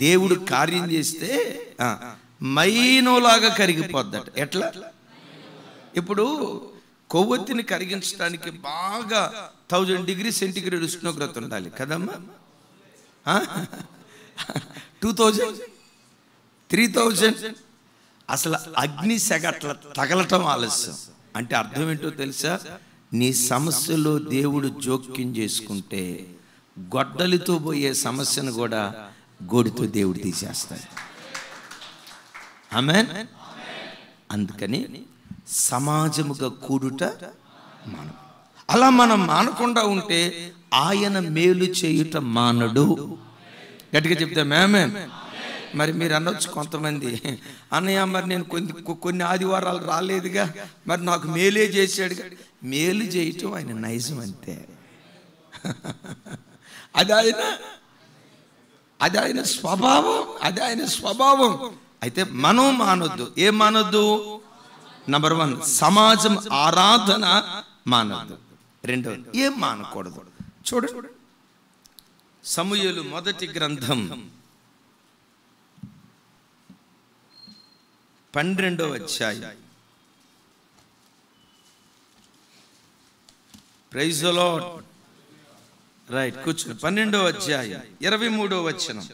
దేవుడు కార్యం చేస్తే మైనోలాగా కరిగిపోద్దట. ఎట్లా? ఇప్పుడు కొవ్వొత్తిని కరిగించడానికి బాగా 1000 డిగ్రీ సెంటిగ్రేడ్ ఉష్ణోగ్రత ఉండాలి కదమ్మా. 2000, 3000 అసలు అగ్ని సెగట్ల తగలటం ఆలస్యం. అంటే అర్థం ఏంటో తెలుసా? నీ సమస్యలో దేవుడు జోక్యం చేసుకుంటే గొడ్డలితో పోయే సమస్యను కూడా గోడితో దేవుడు తీసేస్తాడు. ఆమేన్. అందుకని సమాజముగా కూడుట మాను. అలా మనం మానకుండా ఉంటే ఆయన మేలు చేయుట మానడు. గట్టిగా చెప్తే ఆమేన్. మరి మీరు అనొచ్చు కొంతమంది, అన్నయ్య మరి నేను కొన్ని ఆదివారాలు రాలేదుగా, మరి నాకు మేలే చేశాడుగా. మేలు చేయటం ఆయన నైజం అంతే. అది ఆయన స్వభావం, అది ఆయన స్వభావం. అయితే మనం మానొద్దు. ఏం మానొద్దు? నంబర్ 1 సమాజం ఆరాధన మానొద్దు. రెండవది ఏం మానకూడదు? చూడండి, సమూయేలు మొదటి గ్రంథం 12వ అధ్యాయం. Praise the lord. రైట్, కూర్చోండి. 12వ అధ్యాయం 23వ వచనం.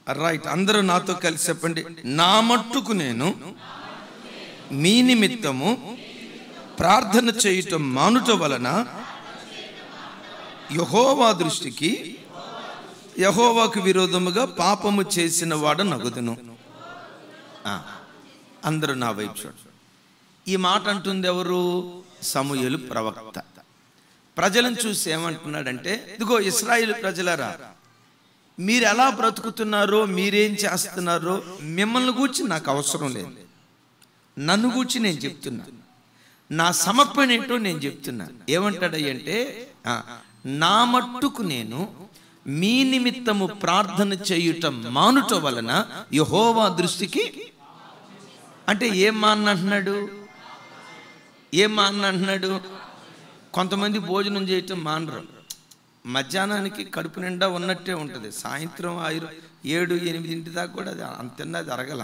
రైట్, అందరూ నాతో కలిసి చెప్పండి. నా మట్టుకు నేను మీ నిమిత్తము ప్రార్థన చేయటం మానుట వలన యెహోవా దృష్టికి యెహోవాకు విరోధముగా పాపము చేసిన వాడు నగుదును. అందరూ నా వైపు చూడండి. ఈ మాట అంటుంది ఎవరు? సమూయేలు ప్రవక్త. ప్రజలను చూసి ఏమంటున్నాడంటే, ఇదిగో ఇశ్రాయేలు ప్రజలారా, మీరు ఎలా బ్రతుకుతున్నారో, మీరేం చేస్తున్నారో మిమ్మల్ని గూర్చి నాకు అవసరం లేదు. నన్ను గూర్చి నేను చెప్తున్నాను. నా సమర్పణ ఏంటో నేను చెప్తున్నాను. ఏమంటాడంటే, నా మట్టుకు నేను మీ నిమిత్తము ప్రార్థన చేయుట మానుట వలన యెహోవా దృష్టికి. అంటే ఏం మానంటున్నాడు? ఏం మానంటున్నాడు? కొంతమంది భోజనం చేయటం మానరు. మధ్యాహ్నానికి కడుపు నిండా ఉన్నట్టే ఉంటుంది. సాయంత్రం 7, 8 దాకా కూడా అది అంతన్నా జరగల,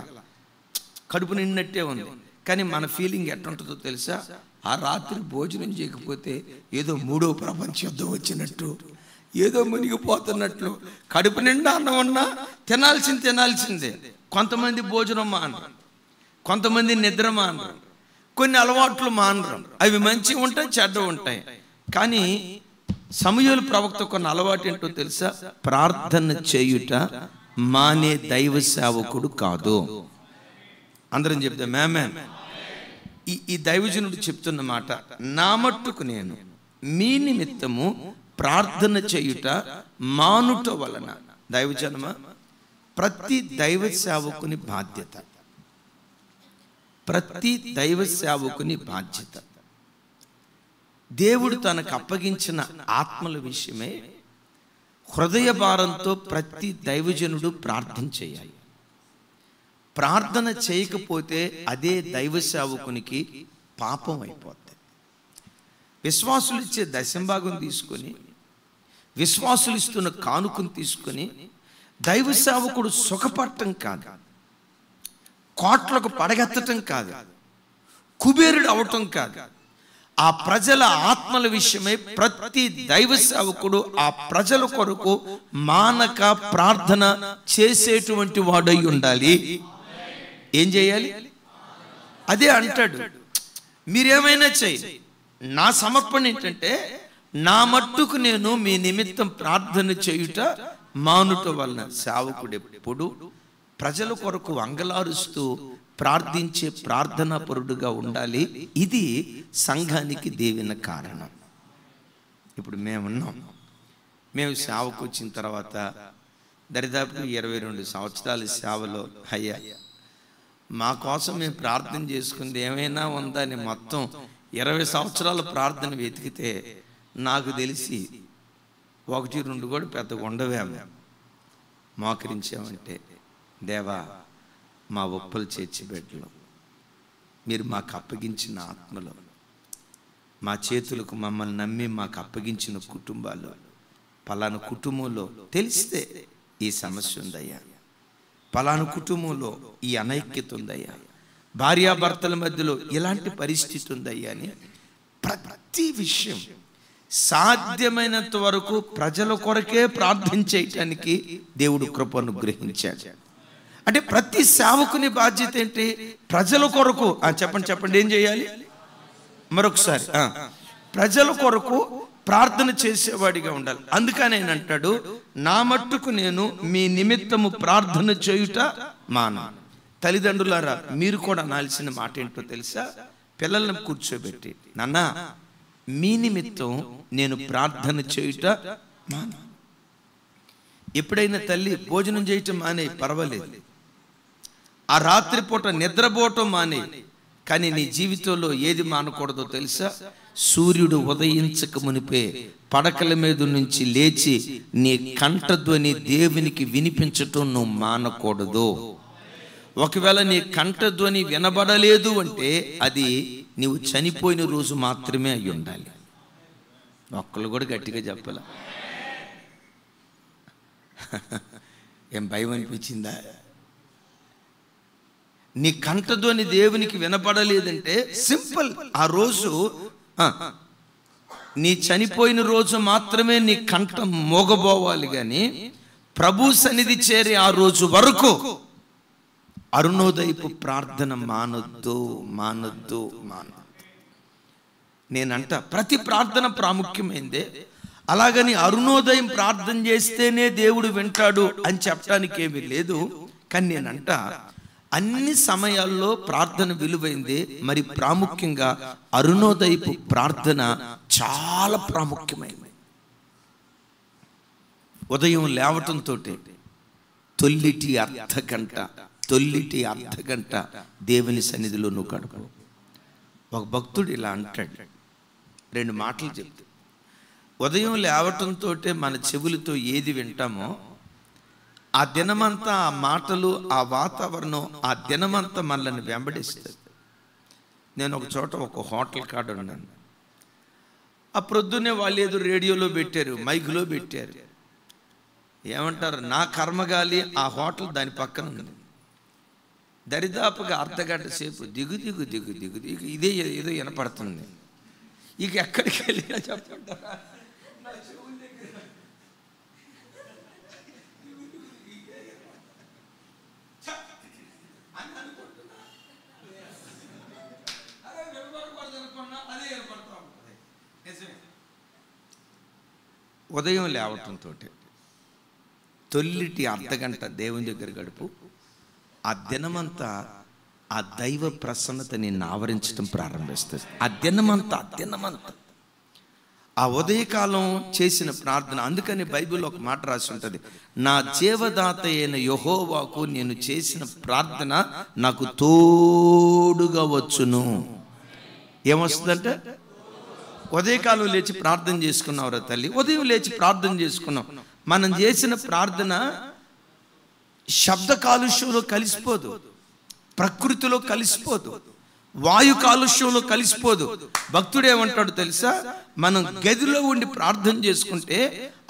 కడుపు నిండినట్టే ఉంది. కానీ మన ఫీలింగ్ ఎట్టుంటుందో తెలుసా? ఆ రాత్రి భోజనం చేయకపోతే ఏదో 3వ ప్రపంచ యుద్ధం వచ్చినట్టు, ఏదో మునిగిపోతున్నట్లు. కడుపు నిండా అన్నం ఉన్నా తినాల్సిందే. కొంతమంది భోజనం మానరు, కొంతమంది నిద్ర మానరు, కొన్ని అలవాట్లు మానరు. అవి మంచి ఉంటాయి, చెడ్డ ఉంటాయి. కానీ సమూయేలు ప్రవక్త కొన్ని అలవాటు ఏంటో తెలుసా? ప్రార్థన చేయుట మానే దైవ సేవకుడు కాదు. అందరం చెప్తాం ఆమేన్. ఈ దైవజనుడు చెప్తున్న మాట, నా మట్టుకు నేను మీ నిమిత్తము ప్రార్థన చేయుట మానుట వలన. దైవజనమ, ప్రతి దైవ సేవకుని బాధ్యత, ప్రతి దైవ సేవకుని బాధ్యత దేవుడు తనకు అప్పగించిన ఆత్మల విషయమే హృదయ భారంతో ప్రతి దైవజనుడు ప్రార్థన చేయాలి. ప్రార్థన చేయకపోతే అదే దైవ సేవకునికి పాపం అయిపోతుంది. విశ్వాసులు ఇచ్చే దశంభాగం తీసుకొని, విశ్వాసులు ఇస్తున్న కానుకను తీసుకొని దైవ సేవకుడు సుఖపడటం కాదు, కోట్లకు పడగెత్తటం కాదు, కుబేరుడు అవటం కాదు, ఆ ప్రజల ఆత్మల విషయమై ప్రతి దైవ సేవకుడు ఆ ప్రజల కొరకు మానక ప్రార్థన చేసేటువంటి వాడై ఉండాలి. ఏం చేయాలి? అదే అంటాడు, మీరేమైనా చేయండి, నా సమర్పణ ఏంటంటే నా మట్టుకు నేను మీ నిమిత్తం ప్రార్థన చేయుట మానుట వలన. సేవకుడు ఎప్పుడు ప్రజల కొరకు అంగలారుస్తూ ప్రార్థించే ప్రార్థనా పరుడుగా ఉండాలి. ఇది సంఘానికి దీవెన కారణం. ఇప్పుడు మేము సేవకు వచ్చిన తర్వాత దరిదాపు 22 సంవత్సరాల సేవలో అయ్యా మా కోసం మేము ప్రార్థన చేసుకుంది ఏమైనా ఉందా అని మొత్తం 20 సంవత్సరాల ప్రార్థన వెతికితే నాకు తెలిసి 1-2 కూడా పెద్దగా ఉండవేమో. మోకరించామంటే, దేవా మా ఒప్పలు చేర్చిబెట్టలు, మీరు మాకు అప్పగించిన ఆత్మలో, మా చేతులకు మమ్మల్ని నమ్మి మాకు అప్పగించిన కుటుంబాలు, పలానా కుటుంబంలో తెలిస్తే ఈ సమస్య ఉందయ్యా, పలానా కుటుంబంలో ఈ అనైక్యత ఉందయ్యా, భార్యాభర్తల మధ్యలో ఇలాంటి పరిస్థితి ఉందయ్యా అని ప్రతి విషయం సాధ్యమైనంత వరకు ప్రజల కొరకే ప్రార్థన చేయటానికి దేవుడు కృపను గ్రహించాడు. అంటే ప్రతి సేవకుని బాధ్యత ఏంటి? ప్రజల కొరకు. చెప్పండి ఏం చేయాలి? మరొకసారి, ప్రజల కొరకు ప్రార్థన చేసేవాడిగా ఉండాలి. అందుకని ఆయన అంటాడు, నా మట్టుకు నేను మీ నిమిత్తము ప్రార్థన చేయుట మాను. తల్లిదండ్రులారా, మీరు కూడా అనాల్సిన మాట ఏంటో తెలుసా? పిల్లలను కూర్చోబెట్టి, నాన్న మీ నిమిత్తం నేను ప్రార్థన చేయుట మాను. ఎప్పుడైనా తల్లి భోజనం చేయటం మానే, పర్వాలేదు, ఆ రాత్రిపూట నిద్రపోవటం మానే, కానీ నీ జీవితంలో ఏది మానకూడదో తెలుసా? సూర్యుడు ఉదయించక మునిపే పడకల మీద నుంచి లేచి నీ కంఠధ్వని దేవునికి వినిపించటం నువ్వు మానకూడదు. ఒకవేళ నీ కంఠధ్వని వినబడలేదు అంటే అది నీవు చనిపోయిన రోజు మాత్రమే అయి ఉండాలి. ఒక్కళ్ళు కూడా గట్టిగా చెప్పాల. ఏం భయం అనిపించిందా? నీ కంఠధ్వని దేవునికి వినపడలేదంటే సింపుల్, ఆ రోజు నీ చనిపోయిన రోజు మాత్రమే నీ కంఠం మోగబోవాలి. కానీ ప్రభు సన్నిధి చేరి ఆ రోజు వరకు అరుణోదయపు ప్రార్థన మానొద్దు. నేనంట ప్రతి ప్రార్థన ప్రాముఖ్యమైందే, అలాగని అరుణోదయం ప్రార్థన చేస్తేనే దేవుడు వింటాడు అని చెప్పడానికి ఏమీ లేదు. కానీ నేనంట అన్ని సమయాల్లో ప్రార్థన విలువైందే, మరి ప్రాముఖ్యంగా అరుణోదయపు ప్రార్థన చాలా ప్రాముఖ్యమైనది. ఉదయం లేవటంతో తొల్లిటి అర్ధ గంట దేవుని సన్నిధిలో నువ్వు గడుపు. ఒక భక్తుడు ఇలా అంటాడు, 2 మాటలు చెప్తే, ఉదయం లేవటంతో మన చెవులతో ఏది వింటామో ఆ దినమంతా ఆ మాటలు, ఆ వాతావరణం, ఆ దినమంతా మనల్ని వెంబడిస్తుంది. నేను ఒక చోట ఒక హోటల్ కాడ ఉన్నాను. ఆ ప్రొద్దునే వాళ్ళు ఏదో రేడియోలో పెట్టారు, మైకులో పెట్టారు. ఏమంటారు, నా కర్మగాలి ఆ హోటల్ దాని పక్కన ఉంది. దరిదాపుగా అర్ధగంట సేపు దిగు ఇదే ఏదో వినపడుతుంది. ఇక ఎక్కడికి వెళ్ళినా చెప్పంటారా, ఉదయం లేవటంతో తొల్లిటి అర్ధగంట దేవుని దగ్గర గడుపు. ఆ దినమంతా ఆ దైవ ప్రసన్నత నిన్ను ఆవరించడం ప్రారంభిస్తుంది. ఆ దినమంతా ఆ ఉదయకాలం చేసిన ప్రార్థన. అందుకని బైబిల్లో ఒక మాట రాసి ఉంటుంది, నా జీవదాత అయిన యెహోవాకు నేను చేసిన ప్రార్థన నాకు తోడుగా వచ్చును. ఏమొస్తుందంటే, ఉదయకాలం లేచి ప్రార్థన చేసుకున్నావురా తల్లి, ఉదయం లేచి ప్రార్థన చేసుకున్నావు, మనం చేసిన ప్రార్థన శబ్ద కాలుష్యంలో కలిసిపోదు, ప్రకృతిలో కలిసిపోదు, వాయు కాలుష్యంలో కలిసిపోదు. భక్తుడేమంటాడు తెలుసా? మనం గదిలో ఉండి ప్రార్థన చేసుకుంటే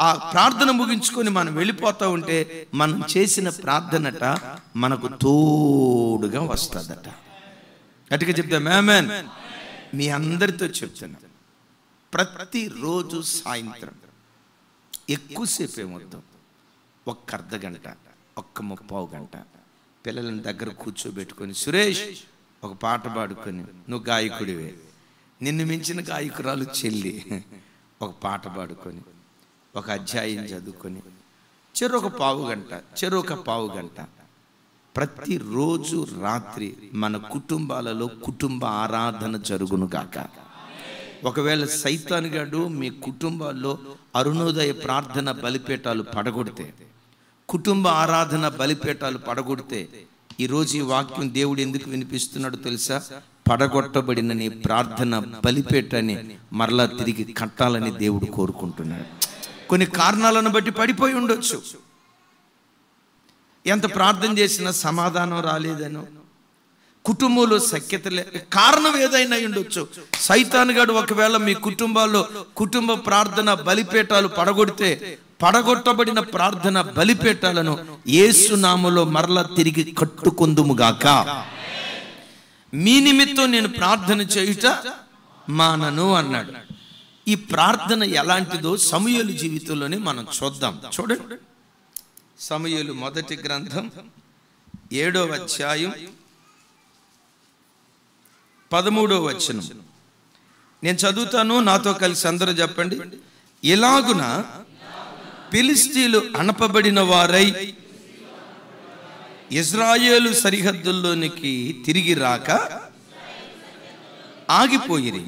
ఆ ప్రార్థన ముగించుకొని మనం వెళ్ళిపోతా ఉంటే మనం చేసిన ప్రార్థనట మనకు తోడుగా వస్తుందట. గట్టిగా చెప్తాం ఆమేన్. మీ అందరితో చెప్తున్నా, ప్రతిరోజు సాయంత్రం ఎక్కువసేపు ఏమొద్దాం, ఒక్క అర్ధ గంట, ఒక్క 30 గంట పిల్లలని దగ్గర కూర్చోబెట్టుకొని, సురేష్ ఒక పాట పాడుకొని, నువ్వు గాయకుడివే, నిన్ను మించిన గాయకురాలు చెల్లి, ఒక పాట పాడుకొని, ఒక అధ్యాయం చదువుకొని, చెరొక పావు గంట ప్రతిరోజు రాత్రి మన కుటుంబాలలో కుటుంబ ఆరాధన జరుగును గాక. ఒకవేళ సైతాన్ గాడు మీ కుటుంబాల్లో అరుణోదయ ప్రార్థన బలిపీఠాలు పడగొడితే, కుటుంబ ఆరాధన బలిపీఠాలు పడగొడితే, ఈరోజు ఈ వాక్యం దేవుడు ఎందుకు వినిపిస్తున్నాడు తెలుసా? పడగొట్టబడిన నీ ప్రార్థన బలిపీఠాన్ని మరలా తిరిగి కట్టాలని దేవుడు కోరుకుంటున్నాడు. కొన్ని కారణాలను బట్టి పడిపోయి ఉండొచ్చు, ఎంత ప్రార్థన చేసినా సమాధానం రాలేదనో, కుటుంబంలో సఖ్యత కారణం ఏదైనా ఉండొచ్చు. సైతాన్ గాడు ఒకవేళ మీ కుటుంబాల్లో కుటుంబ ప్రార్థన బలిపీఠాలు పడగొడితే, పడగొట్టబడిన ప్రార్థన బలిపీఠాలను యేసు నామములో మరలా తిరిగి కట్టుకొందుముగాక. మీ నిమిత్తం నేను ప్రార్థన చేయుట మానను అన్నాడు. ఈ ప్రార్థన ఎలాంటిదో సమూయేలు జీవితంలోనే మనం చూద్దాం. చూడండి, సమూయేలు మొదటి గ్రంథం 7వ అధ్యాయం 13వ వచనం నేను చదువుతాను, నాతో కలిసి అందరూ చెప్పండి. ఇలాగున ఫిలిష్తీయులు అణపబడిన వారై ఇజ్రాయేలు సరిహద్దుల్లోనికి తిరిగి రాక ఆగిపోయిరి.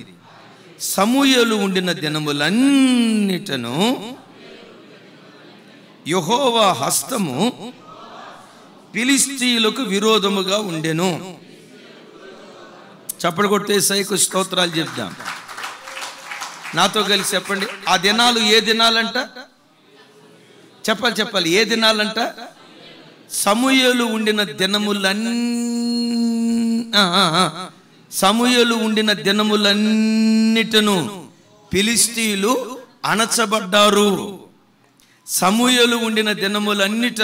సమూయేలు ఉండిన దినములన్నిటను యెహోవా హస్తము ఫిలిష్తీయులకు విరోధముగా ఉండెను. చప్పట్లు కొట్టే యేసయ్యకు స్తోత్రాలు చెప్దాం. నాతో కలిసి చెప్పండి, ఆ దినాలు ఏ దినాలంట? చెప్పాలి, ఏ దినాలంట? సమూయేలు ఉండిన దినములన్నిటను ఫిలిష్తీయులు అణచబడ్డారు. సమూయేలు ఉండిన దినములన్నిట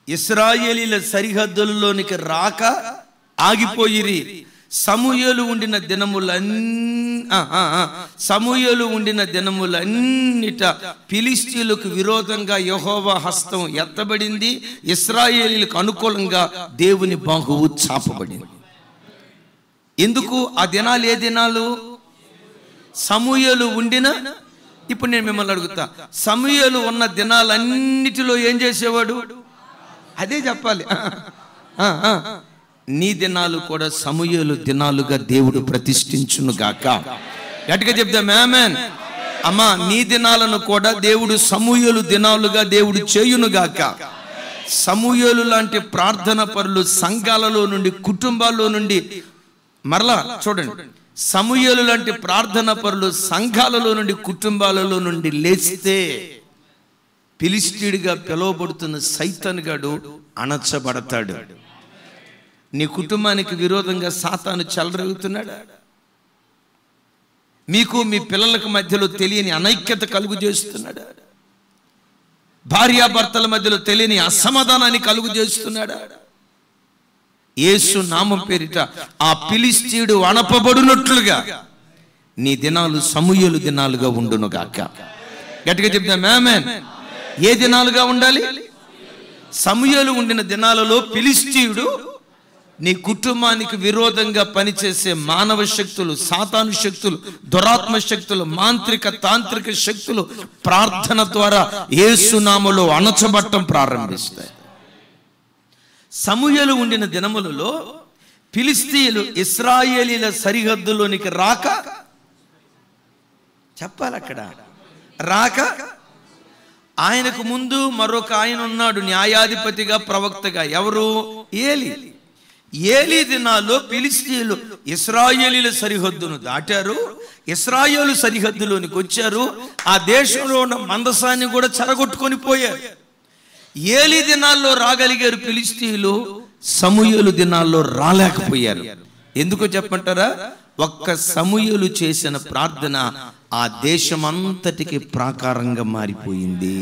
ఇశ్రాయేలీల సరిహద్దుల్లోనికి రాక ఆగిపోయిరి. సమూయేలు ఉండిన దినములన్నిట ఫిలిష్తీయులకు విరోధంగా యెహోవా హస్తం ఎత్తబడింది. ఇశ్రాయేలీలకు అనుకూలంగా దేవుని బాహువు చాపబడింది. ఎందుకు ఆ దినాలు? ఏ దినాలు? సమూయేలు ఉండిన, ఇప్పుడు నేను మిమ్మల్ని అడుగుతా, సమూయేలు ఉన్న దినాలన్నిటిలో ఏం చేసేవాడు? అదే చెప్పాలి. నీ దినాలు కూడా సమూయేలు దినాలుగా దేవుడు ప్రతిష్ఠించును గాక. గట్టిగా చెప్దాం ఆమేన్. అమ్మా, నీ దినాలను కూడా దేవుడు సమూయేలు దినాలుగా దేవుడు చేయును గాక. సమూయేలు లాంటి ప్రార్థన పరులు సంఘాలలో నుండి, కుటుంబాల్లో నుండి, మరలా చూడండి, సమూయేలు లాంటి ప్రార్థన పరులు సంఘాలలో నుండి, కుటుంబాలలో నుండి లేస్తే ఫిలిష్తీయుడిగా పిలువబడుతున్న సైతాన్ గాడు అణచబడతాడు. నీ కుటుంబానికి విరోధంగా సాతాను చెలరేగుతున్నాడా? మీకు మీ పిల్లలకు మధ్యలో తెలియని అనైక్యత కలుగు చేస్తున్నాడా? భార్యాభర్తల మధ్యలో తెలియని అసమాధానాన్ని కలుగు చేస్తున్నాడా? యేసు నామం పేరిట ఆ ఫిలిష్తీయుడు అణపబడినట్లుగా నీ దినాలు సమూయేలు దినాలుగా ఉండును గాక. గట్టిగా చెప్తాం ఆమేన్. ఏ దినాలుగా ఉండాలి? సమూయేలు ఉండిన దినాలలో ఫిలిష్తీయుడు నీ కుటుంబానికి విరోధంగా పనిచేసే మానవ శక్తులు, సాతాను శక్తులు, దురాత్మ శక్తులు, మాంత్రిక తాంత్రిక శక్తులు ప్రార్థన ద్వారా యేసు నామములో అణచబట్టం ప్రారంభిస్తాయి. సమూయేలు ఉండిన దినములలో ఫిలిష్తీయులు ఇశ్రాయేలీల సరిహద్దులోనికి రాక, చెప్పాలి అక్కడ, రాక, ఆయనకు ముందు మరొక ఆయన ఉన్నాడు న్యాయాధిపతిగా, ప్రవక్తగా. ఎవరు? ఏలి. ఏలీ దినాల్లో ఫిలిష్తీయులు ఇశ్రాయేలీల సరిహద్దును దాటారు. ఇశ్రాయేలు సరిహద్దులోనికి వచ్చారు. ఆ దేశంలో ఉన్న మందసాన్ని కూడా చెరగొట్టుకొని పోయారు. ఏలీ దినాల్లో రాగలిగారు ఫిలిష్తీయులు, సమూయేలు దినాల్లో రాలేకపోయారు. ఎందుకో చెప్పంటారా? ఒక్క సమూయేలు చేసిన ప్రార్థన ఆ దేశమంతటికి ప్రాకారంగా మారిపోయింది.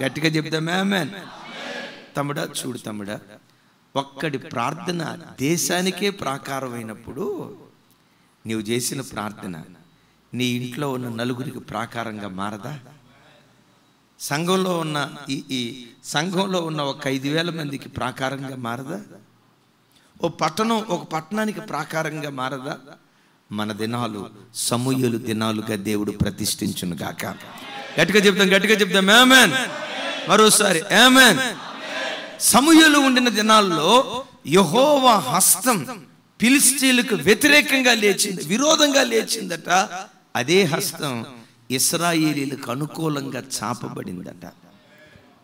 గట్టిగా చెప్తాం ఆమేన్. తమ్ముడా, చూడు తమ్ముడా, ఒక్కడి ప్రార్థన దేశానికే ప్రాకారమైనప్పుడు నీవు చేసిన ప్రార్థన నీ ఇంట్లో ఉన్న నలుగురికి ప్రాకారంగా మారదా? సంఘంలో ఉన్న ఈ సంఘంలో ఉన్న ఒక 5,000 మందికి ప్రాకారంగా మారదా? ఒక పట్టణానికి ప్రాకారంగా మారదా? మన దినాలు సమూయేలు దినాలుగా దేవుడు ప్రతిష్ఠించును గాక. గట్టిగా చెప్తాం ఆమేన్. మరోసారి ఆమేన్. సమూయేలు ఉండిన దినాల్లో యెహోవా హస్తం ఫిలిష్తీయులకు వ్యతిరేకంగా లేచింది, విరోధంగా లేచిందట. అదే హస్తం ఇశ్రాయేలీలకు అనుకూలంగా చాపబడిందట.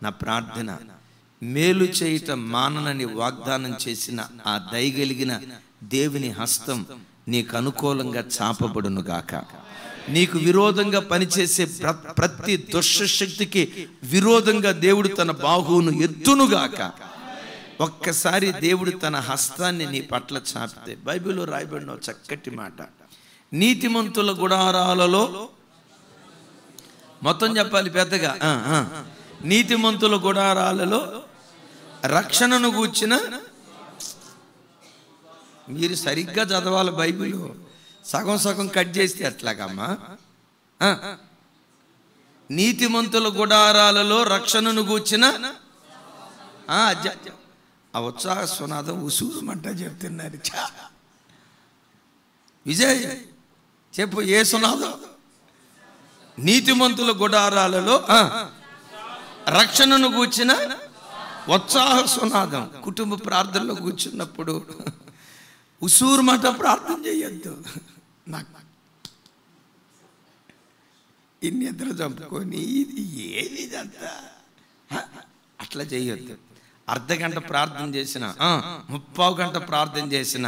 నా ప్రార్థన, మేలు చేయటం మాననని వాగ్దానం చేసిన ఆ దయగలిగిన దేవుని హస్తం నీకు అనుకూలంగా చాపబడును గాక. నీకు విరోధంగా పనిచేసే ప్రతి దుష్టశక్తికి విరోధంగా దేవుడు తన బాహువును ఎత్తునుగాక. ఒక్కసారి దేవుడు తన హస్తాన్ని నీ పట్ల చాపితే, బైబిల్లో రాయబడిన చక్కటి మాట, నీతిమంతుల గుడారాలలో, మొత్తం చెప్పాలి పెద్దగా, నీతిమంతుల గుడారాలలో రక్షణను గూర్చిన, మీరు సరిగ్గా చదవాలి బైబిల్, సగం సగం కట్ చేస్తే ఎట్లాగమ్మా? నీతిమంతుల గుడారాలలో రక్షణను గూర్చిన ఆ ఉత్సాహ సునాదం ఉసూరుమంట చెప్తున్నారు. విజయ్ చెప్పు, ఏ సునాదం? నీతిమంతుల గుడారాలలో రక్షణను గూర్చిన ఉత్సాహ సునాదం. కుటుంబ ప్రార్థనలో కూర్చున్నప్పుడు ఉసూరు మాట ప్రార్థన చేయొద్దు. నాకు ఇన్ని నిద్ర చంపుకొని ఇది ఏది ఇదంతా అట్లా చేయొద్దు. అర్ధగంట ప్రార్థన చేసిన, 30 గంట ప్రార్థన చేసిన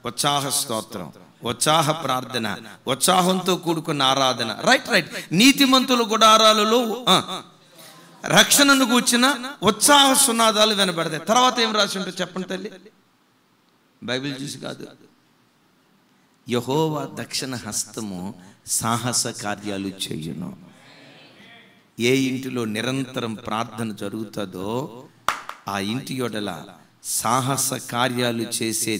ఉత్సాహ స్తోత్రం, ఉత్సాహ ప్రార్థన, ఉత్సాహంతో కూడుకున్న ఆరాధన. రైట్. నీతిమంతుల గుడారాలలో రక్షణను కూర్చిన ఉత్సాహ సునాదాలు వినబడతాయి. తర్వాత ఏం రాసి ఉంటే చెప్పండి తల్లి, బైబిల్ చూసి కాదు. యెహోవా దక్షిణ హస్తము సాహస కార్యాలు చేయును. ఏ ఇంటిలో నిరంతరం ప్రార్థన జరుగుతుందో ఆ ఇంటి యొడల సాహస కార్యాలు చేసే,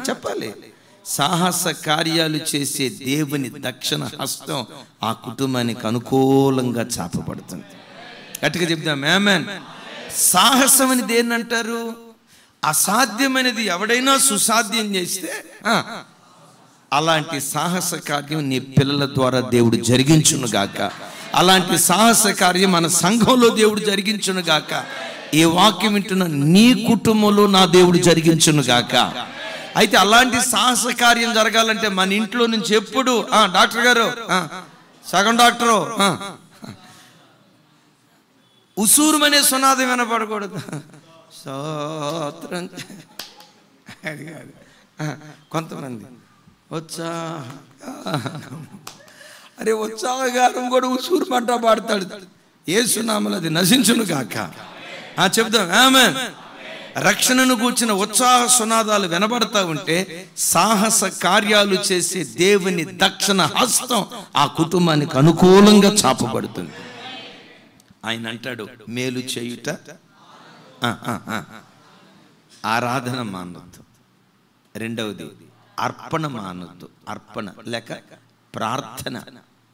చెప్పాలి, సాహస కార్యాలు చేసే దేవుని దక్షిణ హస్తం ఆ కుటుంబానికి అనుకూలంగా చాపబడుతుంది. గట్టిగా చెప్తాం ఆమేన్. సాహసం అని దేన్ని అంటారు? అసాధ్యమైనది ఎవడైనా సుసాధ్యం చేస్తే అలాంటి సాహస కార్యం నీ పిల్లల ద్వారా దేవుడు జరిగించును గాక. అలాంటి సాహస కార్యం మన సంఘంలో దేవుడు జరిగించును గాక. ఈ వాక్యం వింటున్న నీ కుటుంబంలో నా దేవుడు జరిగించును గాక. అయితే అలాంటి సాహస కార్యం జరగాలంటే మన ఇంట్లో నుంచి ఎప్పుడు డాక్టర్ గారు, సగం డాక్టరు, ఉసూరుమనే సునాదం వినపడకూడదు. స్తోత్రం. అది కాదు. కొంతమంది అరే ఉత్సాహగారం కూడా ఉసూరు మంట పాడతాడు. యేసు నామములో అది నశించును గాక. చెప్దాం ఆమేన్. రక్షణను కూర్చిన ఉత్సాహ సునాదాలు వినబడతా ఉంటే సాహస కార్యాలు చేసే దేవుని దక్షిణ హస్తం ఆ కుటుంబానికి అనుకూలంగా చాపబడుతుంది. ఆయన అంటాడు, మేలు చేయుట, ఆరాధన మానొద్దు. రెండవది అర్పణ మానొద్దు. అర్పణ లేక ప్రార్థన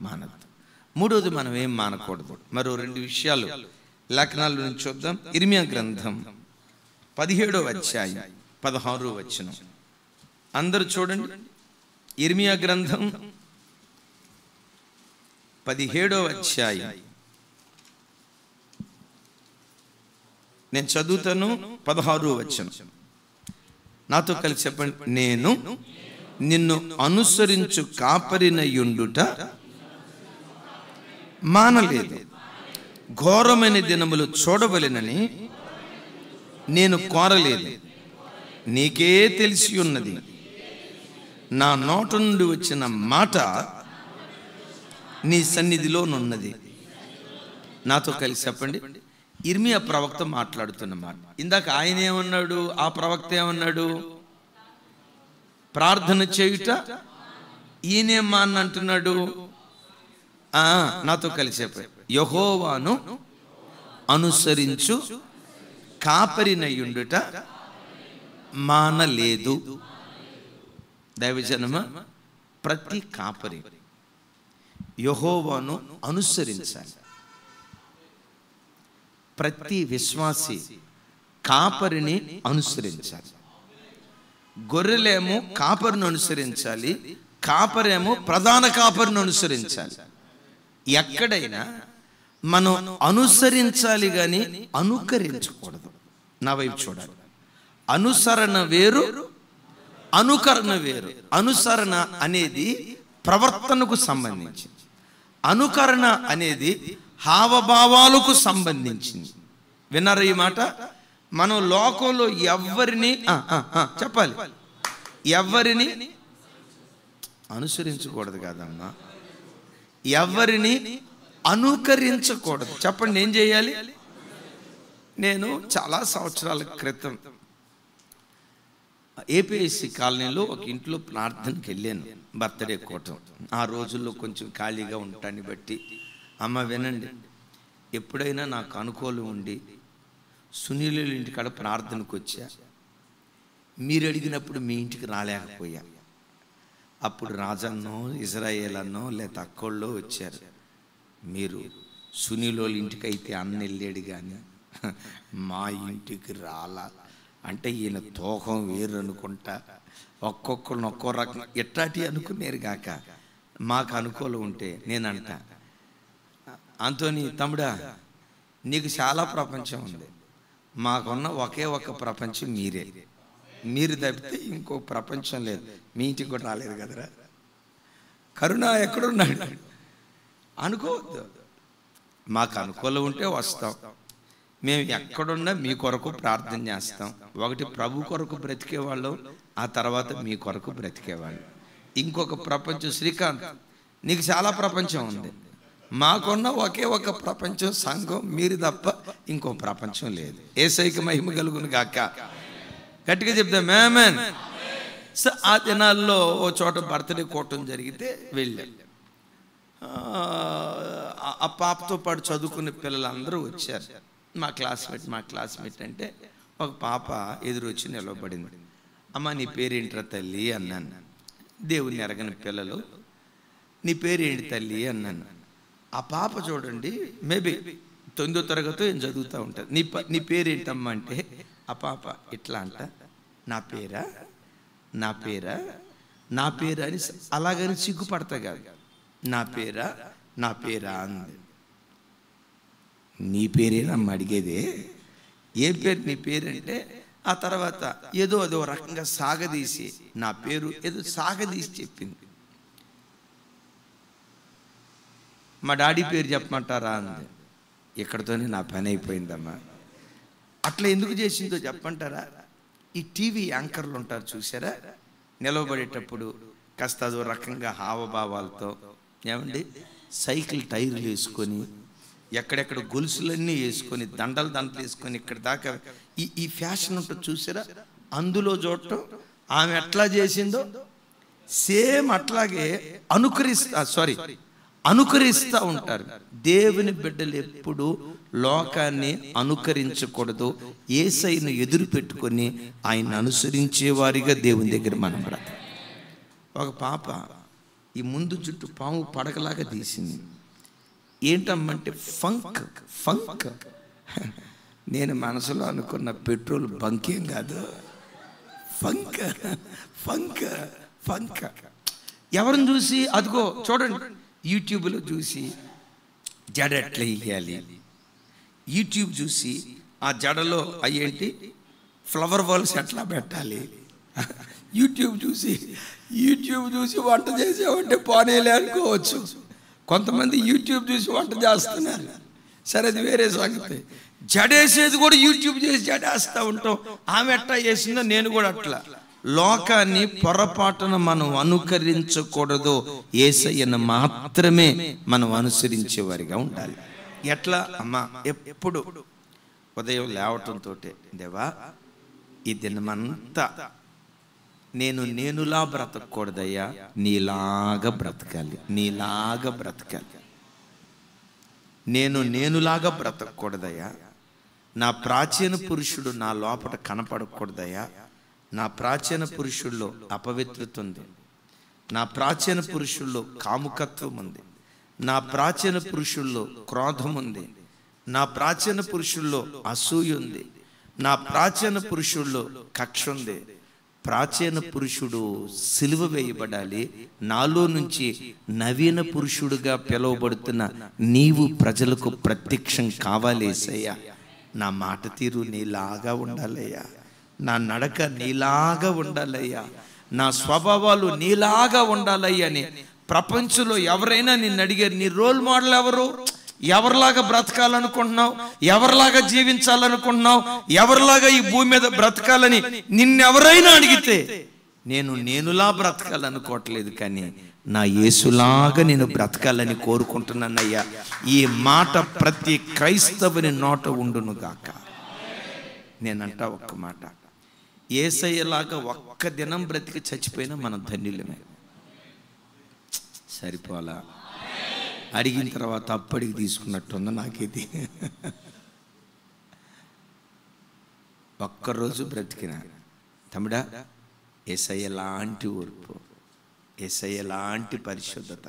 మానొద్దు. మూడవది మనం ఏం మానకూడదు. మరో 2 విషయాలు లేఖనాల నుంచి చూద్దాం. ఇర్మియా గ్రంథం 17వ అధ్యాయం 16వ వచనం. అందరూ చూడండి. ఇర్మియా గ్రంథం 17వ అధ్యాయం నేను చదువుతాను. 16వ వచనం నాతో కలిసి చెప్పండి. నేను నిన్ను అనుసరించు కాపరినయుండుట మానలేదు, ఘోరమైన దినములు చూడవలెనని నేను కోరలేదు. నీకే తెలిసి ఉన్నది, నా నోట నుండి వచ్చిన మాట నీ సన్నిధిలోనున్నది. నాతో కలిసి చెప్పండి. ఇర్మియా ప్రవక్త మాట్లాడుతున్న మాట. ఇందాక ఆయన ఏమన్నాడు? ఆ ప్రవక్త ఏమన్నాడు? ప్రార్థన చేయుట ఈయనేం మాన్న అంటున్నాడు? నాతో కలిసి చెప్పండి. యెహోవాను అనుసరించు కాపరినయుండుట మానలేదు. దైవజనమ, ప్రతి కాపరి యెహోవాను అనుసరించాలి. ప్రతి విశ్వాసి కాపరిని అనుసరించాలి. గొర్రెలేమో కాపరిని అనుసరించాలి, కాపరేమో ప్రధాన కాపరిని అనుసరించాలి. ఎక్కడైనా మనం అనుసరించాలి కానీ అనుకరించకూడదు. నా వైపు చూడాలి. అనుసరణ వేరు, అనుకరణ వేరు. అనుసరణ అనేది ప్రవర్తనకు సంబంధించింది, అనుకరణ అనేది హావభావాలకు సంబంధించింది. విన్నారా ఈ మాట? మనం లోకంలో ఎవరిని చెప్పాలి, ఎవరిని అనుసరించకూడదు కాదమ్మా, ఎవరిని అనుకరించకూడదు. చెప్పండి, ఏం చేయాలి? నేను చాలా సంవత్సరాల క్రితం ఏపీఎస్సి కాలనీలో ఒక ఇంట్లో ప్రార్థనకి వెళ్ళాను, బర్త్డే కోటం. ఆ రోజుల్లో కొంచెం ఖాళీగా ఉంటాన్ని బట్టి, అమ్మ వినండి, ఎప్పుడైనా నాకు అనుకూలం ఉండి సునీలు ఇంటికాడ ప్రార్థనకు వచ్చా, మీరు అడిగినప్పుడు మీ ఇంటికి రాలేకపోయా. అప్పుడు రాజన్నో ఇజ్రాయేల్ అన్నో లేదా అక్కోళ్ళో వచ్చారు. మీరు సునీలోళ్ళ ఇంటికి అయితే అన్న వెళ్ళాడు కానీ మా ఇంటికి రాలా అంటే ఈయన తోకం వేరు అనుకుంటా, ఒక్కొక్కరిని ఒక్కో రకం ఎట్టాటి అనుకునేరు కాక మాకు అనుకూలం ఉంటే నేనంట, అంతోని తమ్ముడా నీకు చాలా ప్రపంచం ఉంది, మాకున్న ఒకే ఒక్క ప్రపంచం మీరే, మీరు తప్పితే ఇంకో ప్రపంచం లేదు. మీ ఇంటికి కూడా రాలేదు కదరా, కరుణ ఎక్కడున్నాడు అనుకోవద్దు. మాకు అనుకూలం ఉంటే వస్తాం, మేము ఎక్కడున్నా మీ కొరకు ప్రార్థన చేస్తాం. ఒకటి ప్రభు కొరకు బ్రతికేవాళ్ళం, ఆ తర్వాత మీ కొరకు బ్రతికేవాళ్ళు. ఇంకొక ప్రపంచం, శ్రీకాంత్ నీకు చాలా ప్రపంచం ఉంది, మాకున్న ఒకే ఒక ప్రపంచం సంఘం, మీరు తప్ప ఇంకో ప్రపంచం లేదు. యేసయ్యకి మహిమ కలుగును గాక. గట్టిగా చెప్తాం ఆమేన్. సో ఆ దినాల్లో ఓ చోట బర్త్డే కోవటం జరిగితే వెళ్ళాం. ఆ పాపతో పాటు చదువుకునే పిల్లలందరూ వచ్చారు. మా క్లాస్మేట్ అంటే ఒక పాప ఎదురు వచ్చి నిలబడింది. అమ్మ నీ పేరేంట్రా తల్లి అన్నాను. దేవుని ఎరగని పిల్లలు, నీ పేరేంటి తల్లి అన్నాను. ఆ పాప చూడండి, మేబీ 9వ తరగతి ఏం చదువుతూ ఉంటుంది. నీ పేరేంటమ్మా అంటే ఆ పాప ఇట్లా అంట, నా పేరా అని అలాగని సిగ్గుపడతా కాదు, నా పేరా అంది. నీ పేరేనమ్మా అడిగేదే, ఏ పేరు నీ పేరంటే ఆ తర్వాత ఏదో అదో రకంగా సాగదీసి నా పేరు ఏదో సాగదీసి చెప్పింది. మా డాడీ పేరు చెప్పమంటారా అంది. ఇక్కడతోనే నా పని అయిపోయిందమ్మా. అట్లా ఎందుకు చేసిందో చెప్పంటారా? ఈ టీవీ యాంకర్లు ఉంటారు చూసారా, నిలవబడేటప్పుడు కాస్త అదో రకంగా హావభావాలతో, ఏమండి సైకిల్ టైర్లు వేసుకొని, ఎక్కడెక్కడ గొలుసులన్నీ వేసుకొని, దండలు వేసుకొని, ఇక్కడ దాకా ఈ ఫ్యాషన్ ఉంటుంది చూసారా, అందులో చూడటం. ఆమె ఎట్లా చేసిందో సేమ్ అట్లాగే అనుకరిస్తూ ఉంటారు. దేవుని బిడ్డలు ఎప్పుడు లోకాన్ని అనుకరించకూడదు, యేసయ్యను ఎదురు పెట్టుకొని ఆయన అనుసరించే వారిగా దేవుని దగ్గర మనం బ్రతకాలి. ఒక పాప ఈ ముందు జుట్టు పాము పడకలాగా తీసింది. ఏంటమ్మంటే ఫంక్. నేను మనసులో అనుకున్న పెట్రోల్ బంకేం కాదు, ఫంక్. ఎవరిని చూసి అదిగో చూడండి, యూట్యూబ్లో చూసి జడ ఎట్లా వేయాలి, యూట్యూబ్ చూసి ఆ జడలో అయ్యేంటి ఫ్లవర్ బాల్స్ ఎట్లా పెట్టాలి, యూట్యూబ్ చూసి వంట చేసేవంటే పోనేలే అనుకోవచ్చు. కొంతమంది యూట్యూబ్ చూసి వంట చేస్తున్నారు, సరే అది వేరే సంగతి. జడేసేది కూడా యూట్యూబ్ చేసి జడేస్తూ ఉంటాం. ఆమె ఎట్లా చేసిందో నేను కూడా అట్లా. లోకాన్ని పొరపాటున మనం అనుకరించకూడదు. యేసయ్యను మాత్రమే మనం అనుసరించేవారిగా ఉండాలి. ఎట్లా అమ్మా? ఎప్పుడు ఉదయం లేవటంతో, దేవా ఈ దినమంతా నేనులా బ్రతకూడదయ్యా, నీలాగా బ్రతకాలి, నీలాగా బ్రతకాలి. నేనులాగా బ్రతకూడదయ్యా, నా ప్రాచీన పురుషుడు నా లోపల కనపడకూడదయ్యా. నా ప్రాచీన పురుషుల్లో అపవిత్రత ఉంది, నా ప్రాచీన పురుషుల్లో కాముకత్వం ఉంది, నా ప్రాచీన పురుషుల్లో క్రోధం ఉంది, నా ప్రాచీన పురుషుల్లో అసూయ ఉంది, నా ప్రాచీన పురుషుల్లో కక్ష ఉంది. ప్రాచీన పురుషుడు సిలువ వేయబడాలి. నాలో నుంచి నవీన పురుషుడుగా పిలువబడుతున్న నీవు ప్రజలకు ప్రత్యక్షం కావాలి యేసయ్యా. నా మాట తీరు నీలాగా ఉండాలయ్యా, నా నడక నీలాగా ఉండాలయ్యా, నా స్వభావాలు నీలాగా ఉండాలయ్యా అని ప్రపంచంలో ఎవరైనా నిన్ను అడిగారు, నీ రోల్ మోడల్ ఎవరు, ఎవరిలాగా బ్రతకాలనుకుంటున్నావు, ఎవరిలాగా జీవించాలనుకుంటున్నావు, ఎవరిలాగా ఈ భూమి మీద బ్రతకాలని నిన్నెవరైనా అడిగితే నేనులా బ్రతకాలనుకోవట్లేదు, కానీ నా యేసులాగా నేను బ్రతకాలని కోరుకుంటున్నానయ్యా. ఈ మాట ప్రతి క్రైస్తవుని నోట ఉండును గాక. నేనంట ఒక్క మాట, యేసయ్యలాగా ఒక్క దినం బ్రతికి చచ్చిపోయినా మనం ధన్యులమే. సరిపోలా? అడిగిన తర్వాత అప్పటికి తీసుకున్నట్టుంది నాకేది. ఒక్కరోజు బ్రతికిన తమ్ముడా, యేసయ్య లాంటి ఓర్పు, యేసయ్య లాంటి పరిశుద్ధత,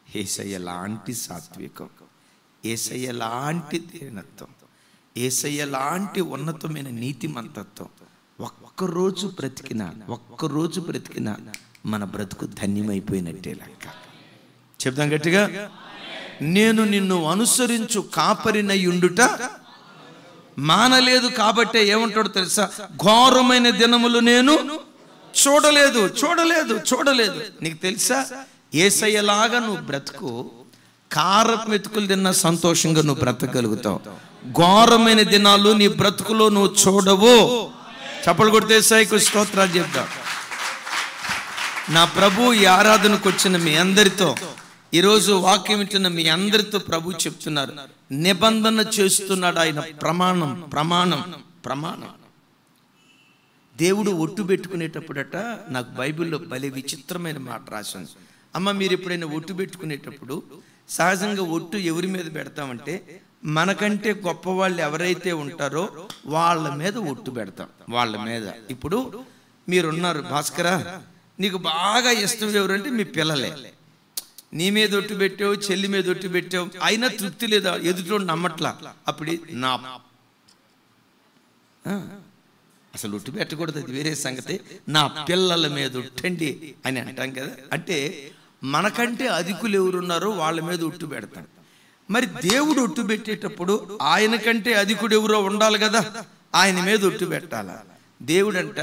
యేసయ్య లాంటి సాత్వికం, యేసయ్య లాంటి దీనత్వం, యేసయ్య లాంటి ఉన్నతమైన నీతిమంతత్వం ఒక్కరోజు బ్రతికిన మన బ్రతుకు ధన్యమైపోయినట్టే లెక్క. చెప్దాం గట్టిగా, నేను నిన్ను అనుసరించు కాపరినయుండుట మానలేదు కాబట్టే ఏమంటాడు తెలుసా? ఘోరమైన దినములు నేను చూడలేదు. నీకు తెలుసా, యేసయ్యలాగా నువ్వు బ్రతుకు, కారపు మెతుకులు తిన్నా సంతోషంగా నువ్వు బ్రతకగలుగుతావు. ఘోరమైన దినాలు నీ బ్రతుకులో నువ్వు చూడవు. చప్పలు కొడితే యేసయ్యకు స్తోత్రాలు చెప్తావు. నా ప్రభు ఈ ఆరాధనకు వచ్చిన మీ అందరితో, ఈరోజు వాక్యం వింటున్న మీ అందరితో ప్రభు చెప్తున్నారు, నిబంధన చేస్తున్నాడు ఆయన. ప్రమాణం. దేవుడు ఒట్టు పెట్టుకునేటప్పుడట, నాకు బైబిల్లో భలే విచిత్రమైన మాట రాసింది. అమ్మ, మీరు ఎప్పుడైనా ఒట్టు పెట్టుకునేటప్పుడు సహజంగా ఒట్టు ఎవరి మీద పెడతామంటే, మనకంటే గొప్ప వాళ్ళు ఎవరైతే ఉంటారో వాళ్ళ మీద ఒట్టు పెడతాం. వాళ్ళ మీద. ఇప్పుడు మీరున్నారు భాస్కరా, నీకు బాగా ఇష్టం ఎవరంటే మీ పిల్లలే. నీ మీద ఒట్టు పెట్టావు, చెల్లి మీద ఒట్టు పెట్టావు, అయినా తృప్తి లేదా, ఎదుటో నమ్మట్లా. అప్పుడు నా అసలు ఒట్టు పెట్టకూడదు, అది వేరే సంగతి. నా పిల్లల మీద ఒట్టండి అని అంటాం కదా. అంటే మనకంటే అధికులు ఎవరున్నారో వాళ్ళ మీద ఒట్టు పెడతాం. మరి దేవుడు ఒట్టు పెట్టేటప్పుడు ఆయన కంటే అధికుడు ఎవరో ఉండాలి కదా, ఆయన మీద ఒట్టు పెట్టాలా. దేవుడంట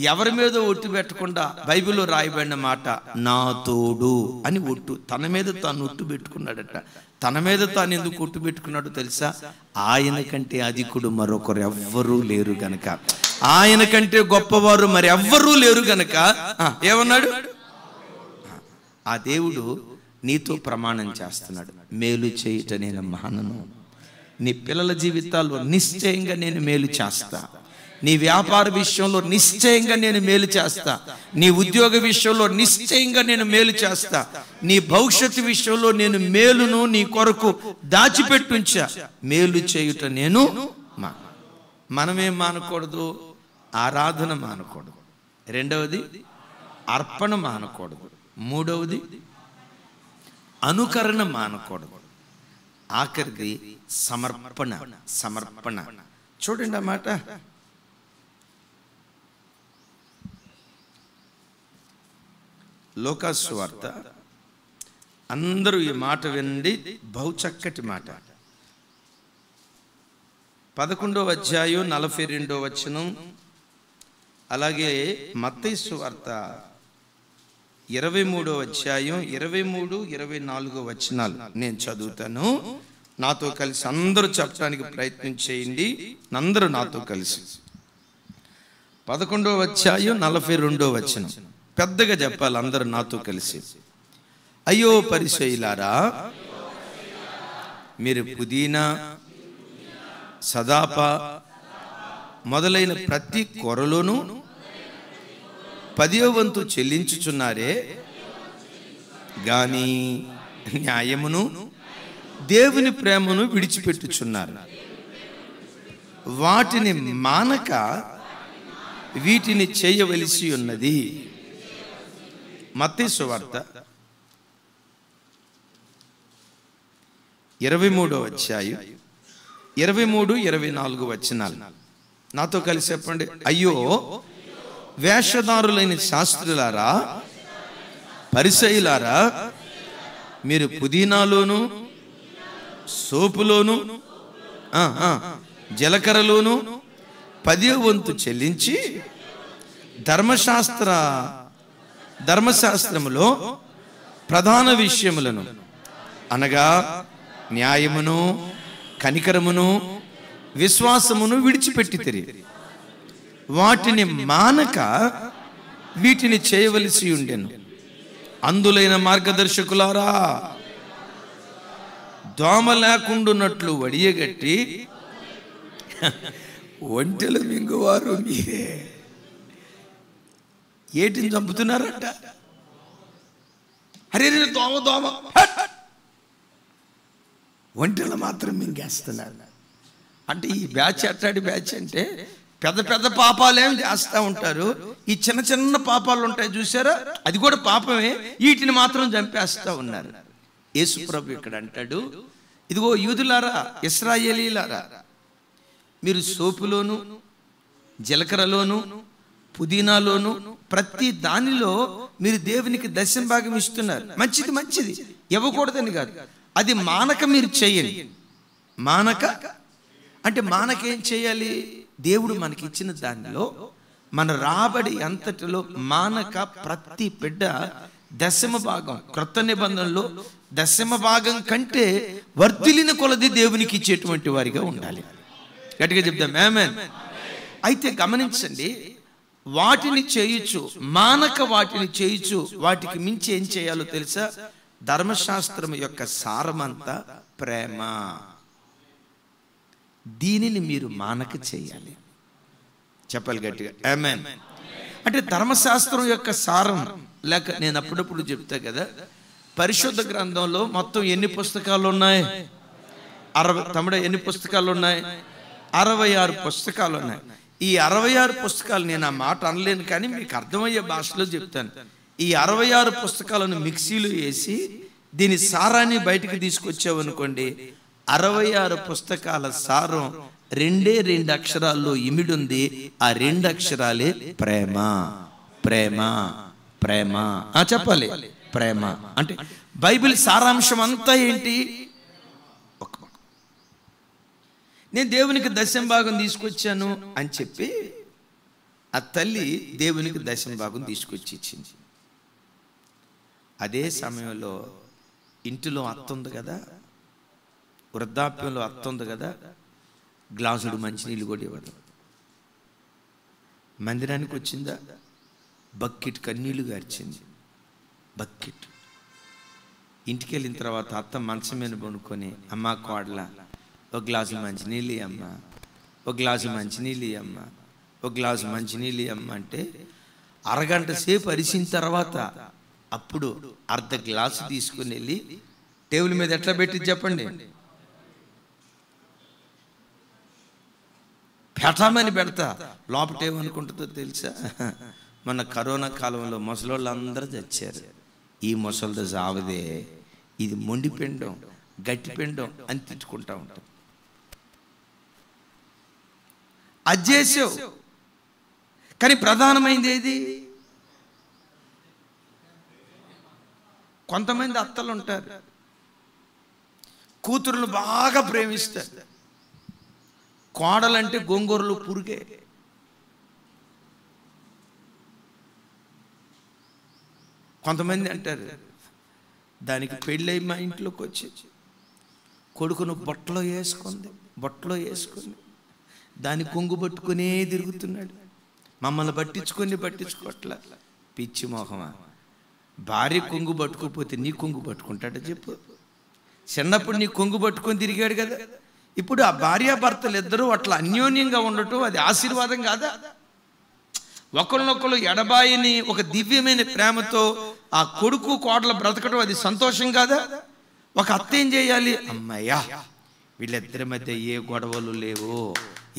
ఎవరి మీద ఒట్టు పెట్టకుండా బైబిల్లో రాయబడిన మాట, నా తోడు అని ఒట్టు తన మీద తాను ఒట్టు పెట్టుకున్నాడట. తన మీద తాను ఎందుకు ఒట్టు పెట్టుకున్నాడో తెలుసా? ఆయన కంటే అధికుడు మరొకరు ఎవ్వరూ లేరు గనక, ఆయన కంటే గొప్పవారు మరి ఎవ్వరూ లేరు గనక ఏమన్నాడు? ఆ దేవుడు నీతో ప్రమాణం చేస్తున్నాడు, మేలు చేయుట నేను మానను. నీ పిల్లల జీవితాల్లో నిశ్చయంగా నేను మేలు చేస్తా. నీ వ్యాపార విషయంలో నిశ్చయంగా నేను మేలు చేస్తా. నీ ఉద్యోగ విషయంలో నిశ్చయంగా నేను మేలు చేస్తా. నీ భవిష్యత్తు విషయంలో నేను మేలును నీ కొరకు దాచిపెట్టుంచా. మేలు చేయుట నేను మనమేం మానకూడదు? ఆరాధన మానకూడదు. రెండవది అర్పణ మానకూడదు. మూడవది అనుకరణ మానకూడదు. ఆఖరిది సమర్పణ. చూడండి ఆ మాట. లోకాసు సువార్త, అందరూ ఈ మాట వినండి, బహు చక్కటి మాట. 11వ అధ్యాయం 42వ వచనం, అలాగే మత్తయి సువార్త 23వ అధ్యాయం 23, 24 వచనాలు నేను చదువుతాను. నాతో కలిసి అందరూ చెప్పడానికి ప్రయత్నం చేయండి. అందరూ నాతో కలిసి 11వ అధ్యాయం 42వ వచనం పెద్దగా చెప్పాలి అందరూ నాతో కలిసి. అయ్యో పరిసయ్యులారా, మీరు పుదీనా, సదాప మొదలైన ప్రతి కొరలోనూ 10వ వంతు చెల్లించుచున్నారే గాని న్యాయమును దేవుని ప్రేమను విడిచిపెట్టుచున్నారు. వాటిని మానక వీటిని చేయవలసి ఉన్నది. మత్తయి సువార్త 23వ అధ్యాయం 23, 24 వచనాలు నాతో కలిసి చెప్పండి. అయ్యో వేషధారులైన శాస్త్రులారా, పరిసయ్యులారా, మీరు పుదీనాలోను, సోపులోను, జీలకర్రలోను 10వ వంతు చెల్లించి ధర్మశాస్త్రములో ప్రధాన విషయములను అనగా న్యాయమును, కనికరమును, విశ్వాసమును విడిచిపెట్టితిరి. వాటిని మానక వీటిని చేయవలసి ఉండెను. అందులైన మార్గదర్శకులారా, దోమ లేకుండాన్నట్లు వడియగట్టి ఒంటెలు మింగువారు మీరే. ఏటిని చంపుతున్నారట? అరే దోమ దోమ, ఒంటెలు మాత్రం మింగేస్తున్నారు. అంటే ఈ బ్యాచ్ అట్లాంటి బ్యాచ్ అంటే పెద్ద పెద్ద పాపాలేం చేస్తూ ఉంటారు. ఈ చిన్న చిన్న పాపాలు ఉంటాయి చూసారా, అది కూడా పాపమే. వీటిని మాత్రం చంపేస్తూ ఉన్నారు. యేసు ప్రభు ఇక్కడ అంటాడు, ఇదిగో యూదులారా, ఇశ్రాయేలీలారా, మీరు సోపులోను, జీలకర్రలోను, పుదీనాలోను ప్రతి దానిలో మీరు దేవునికి దశమ భాగం ఇస్తున్నారు. మంచిది, మంచిది, ఇవ్వకూడదని కాదు. అది మానక మీరు చేయండి. మానక అంటే మానకేం చేయాలి? దేవుడు మనకి ఇచ్చిన దానిలో మన రాబడి అంతటిలో మానక ప్రతి బిడ్డ దశమ భాగం, క్రొత్త నిబంధనలో దశమ భాగం కంటే వర్ధిల్లిన కొలది దేవునికి ఇచ్చేటువంటి వారిగా ఉండాలి. గట్టిగా చెప్తాం ఆమేన్. అయితే గమనించండి, వాటిని చేయొచ్చు, మానక వాటిని చేయొచ్చు. వాటికి మించి ఏం చేయాలో తెలుసా? ధర్మశాస్త్రం యొక్క సారమంతా ప్రేమ. దీనిని మీరు మానక చేయాలి. చెప్పాలి గట్టిగా ఆమేన్. అంటే ధర్మశాస్త్రం యొక్క సారం లేక, నేను అప్పుడప్పుడు చెప్తా కదా, పరిశుద్ధ గ్రంథంలో మొత్తం ఎన్ని పుస్తకాలు ఉన్నాయి? 60. తమ్ముడ ఎన్ని పుస్తకాలు ఉన్నాయి? 66 పుస్తకాలు ఉన్నాయి. ఈ 66 పుస్తకాలు నేను ఆ మాట అనలేను, కానీ మీకు అర్థమయ్యే భాషలో చెప్తాను. ఈ 66 పుస్తకాలను మిక్సీలో వేసి దీని సారాన్ని బయటికి తీసుకొచ్చావు అనుకోండి, 66 పుస్తకాల సారం 2 అక్షరాల్లో ఇమిడుంది. ఆ 2 అక్షరాలే ప్రేమ. ప్రేమ, ప్రేమ. చెప్పాలి, ప్రేమ. అంటే బైబిల్ సారాంశం అంతా ఏంటి? నేను దేవునికి దశమ భాగం తీసుకొచ్చాను అని చెప్పి ఆ తల్లి దేవునికి దశమ భాగం తీసుకొచ్చి ఇచ్చింది. అదే సమయంలో ఇంటిలో అత్త ఉంది కదా, వృద్ధాప్యంలో అత్త ఉంది కదా, గ్లాసుడు మంచినీళ్ళు కూడా ఇవ్వదు. మందిరానికి వచ్చిందా, బకెట్ కన్నీళ్లు గార్చింది. బకెట్. ఇంటికి వెళ్ళిన తర్వాత అత్త మంచం మీద పడుకొని, అమ్మ కోడల, ఒక గ్లాసు మంచినీళ్ళు అమ్మ, ఒక గ్లాసు మంచినీళ్ళు అమ్మ, ఒక గ్లాసు మంచినీళ్ళు అమ్మ అంటే అరగంట సేపు అరిసిన తర్వాత అప్పుడు అర్ధ గ్లాసు తీసుకుని వెళ్ళి టేబుల్ మీద ఎట్లా పెట్టి చెప్పండి, పెట్టమని పెడతా. లోపల ఏమనుకుంటుందో తెలుసా? మన కరోనా కాలంలో ముసలోళ్ళు అందరూ చచ్చారు. ఈ ముసలిది జావదే, ఇది మొండి పిండం, గట్టి పిండం అని తిట్టుకుంటా ఉంటాం. అది చేసావు, కానీ ప్రధానమైంది ఏది? కొంతమంది అత్తలు ఉంటారు, కూతురులు బాగా ప్రేమిస్తారు, కోడలంటే గోంగూరలు పురుగే. కొంతమంది అంటారు, దానికి పెళ్ళై మా ఇంట్లోకి వచ్చి కొడుకును బొట్టలో వేసుకుంది. దాని కొంగు పట్టుకునే తిరుగుతున్నాడు. మమ్మల్ని పట్టించుకోవట్లా. పిచ్చి మోహమా, భార్య కొంగు పట్టుకోపోతే నీ కొంగు పట్టుకుంటాడా చెప్పు? చిన్నప్పుడు నీ కొంగు పట్టుకొని తిరిగాడు కదా. ఇప్పుడు ఆ భార్యాభర్తలు ఇద్దరూ అట్లా అన్యోన్యంగా ఉండటం అది ఆశీర్వాదం కాదా? ఒకరినొకరు ఎడబాయిని ఒక దివ్యమైన ప్రేమతో ఆ కొడుకు కోడలు బ్రతకడం అది సంతోషం కాదా? ఒక అత్త ఏం చేయాలి? అమ్మయ్యా, వీళ్ళిద్దరి మధ్య ఏ గొడవలు లేవు,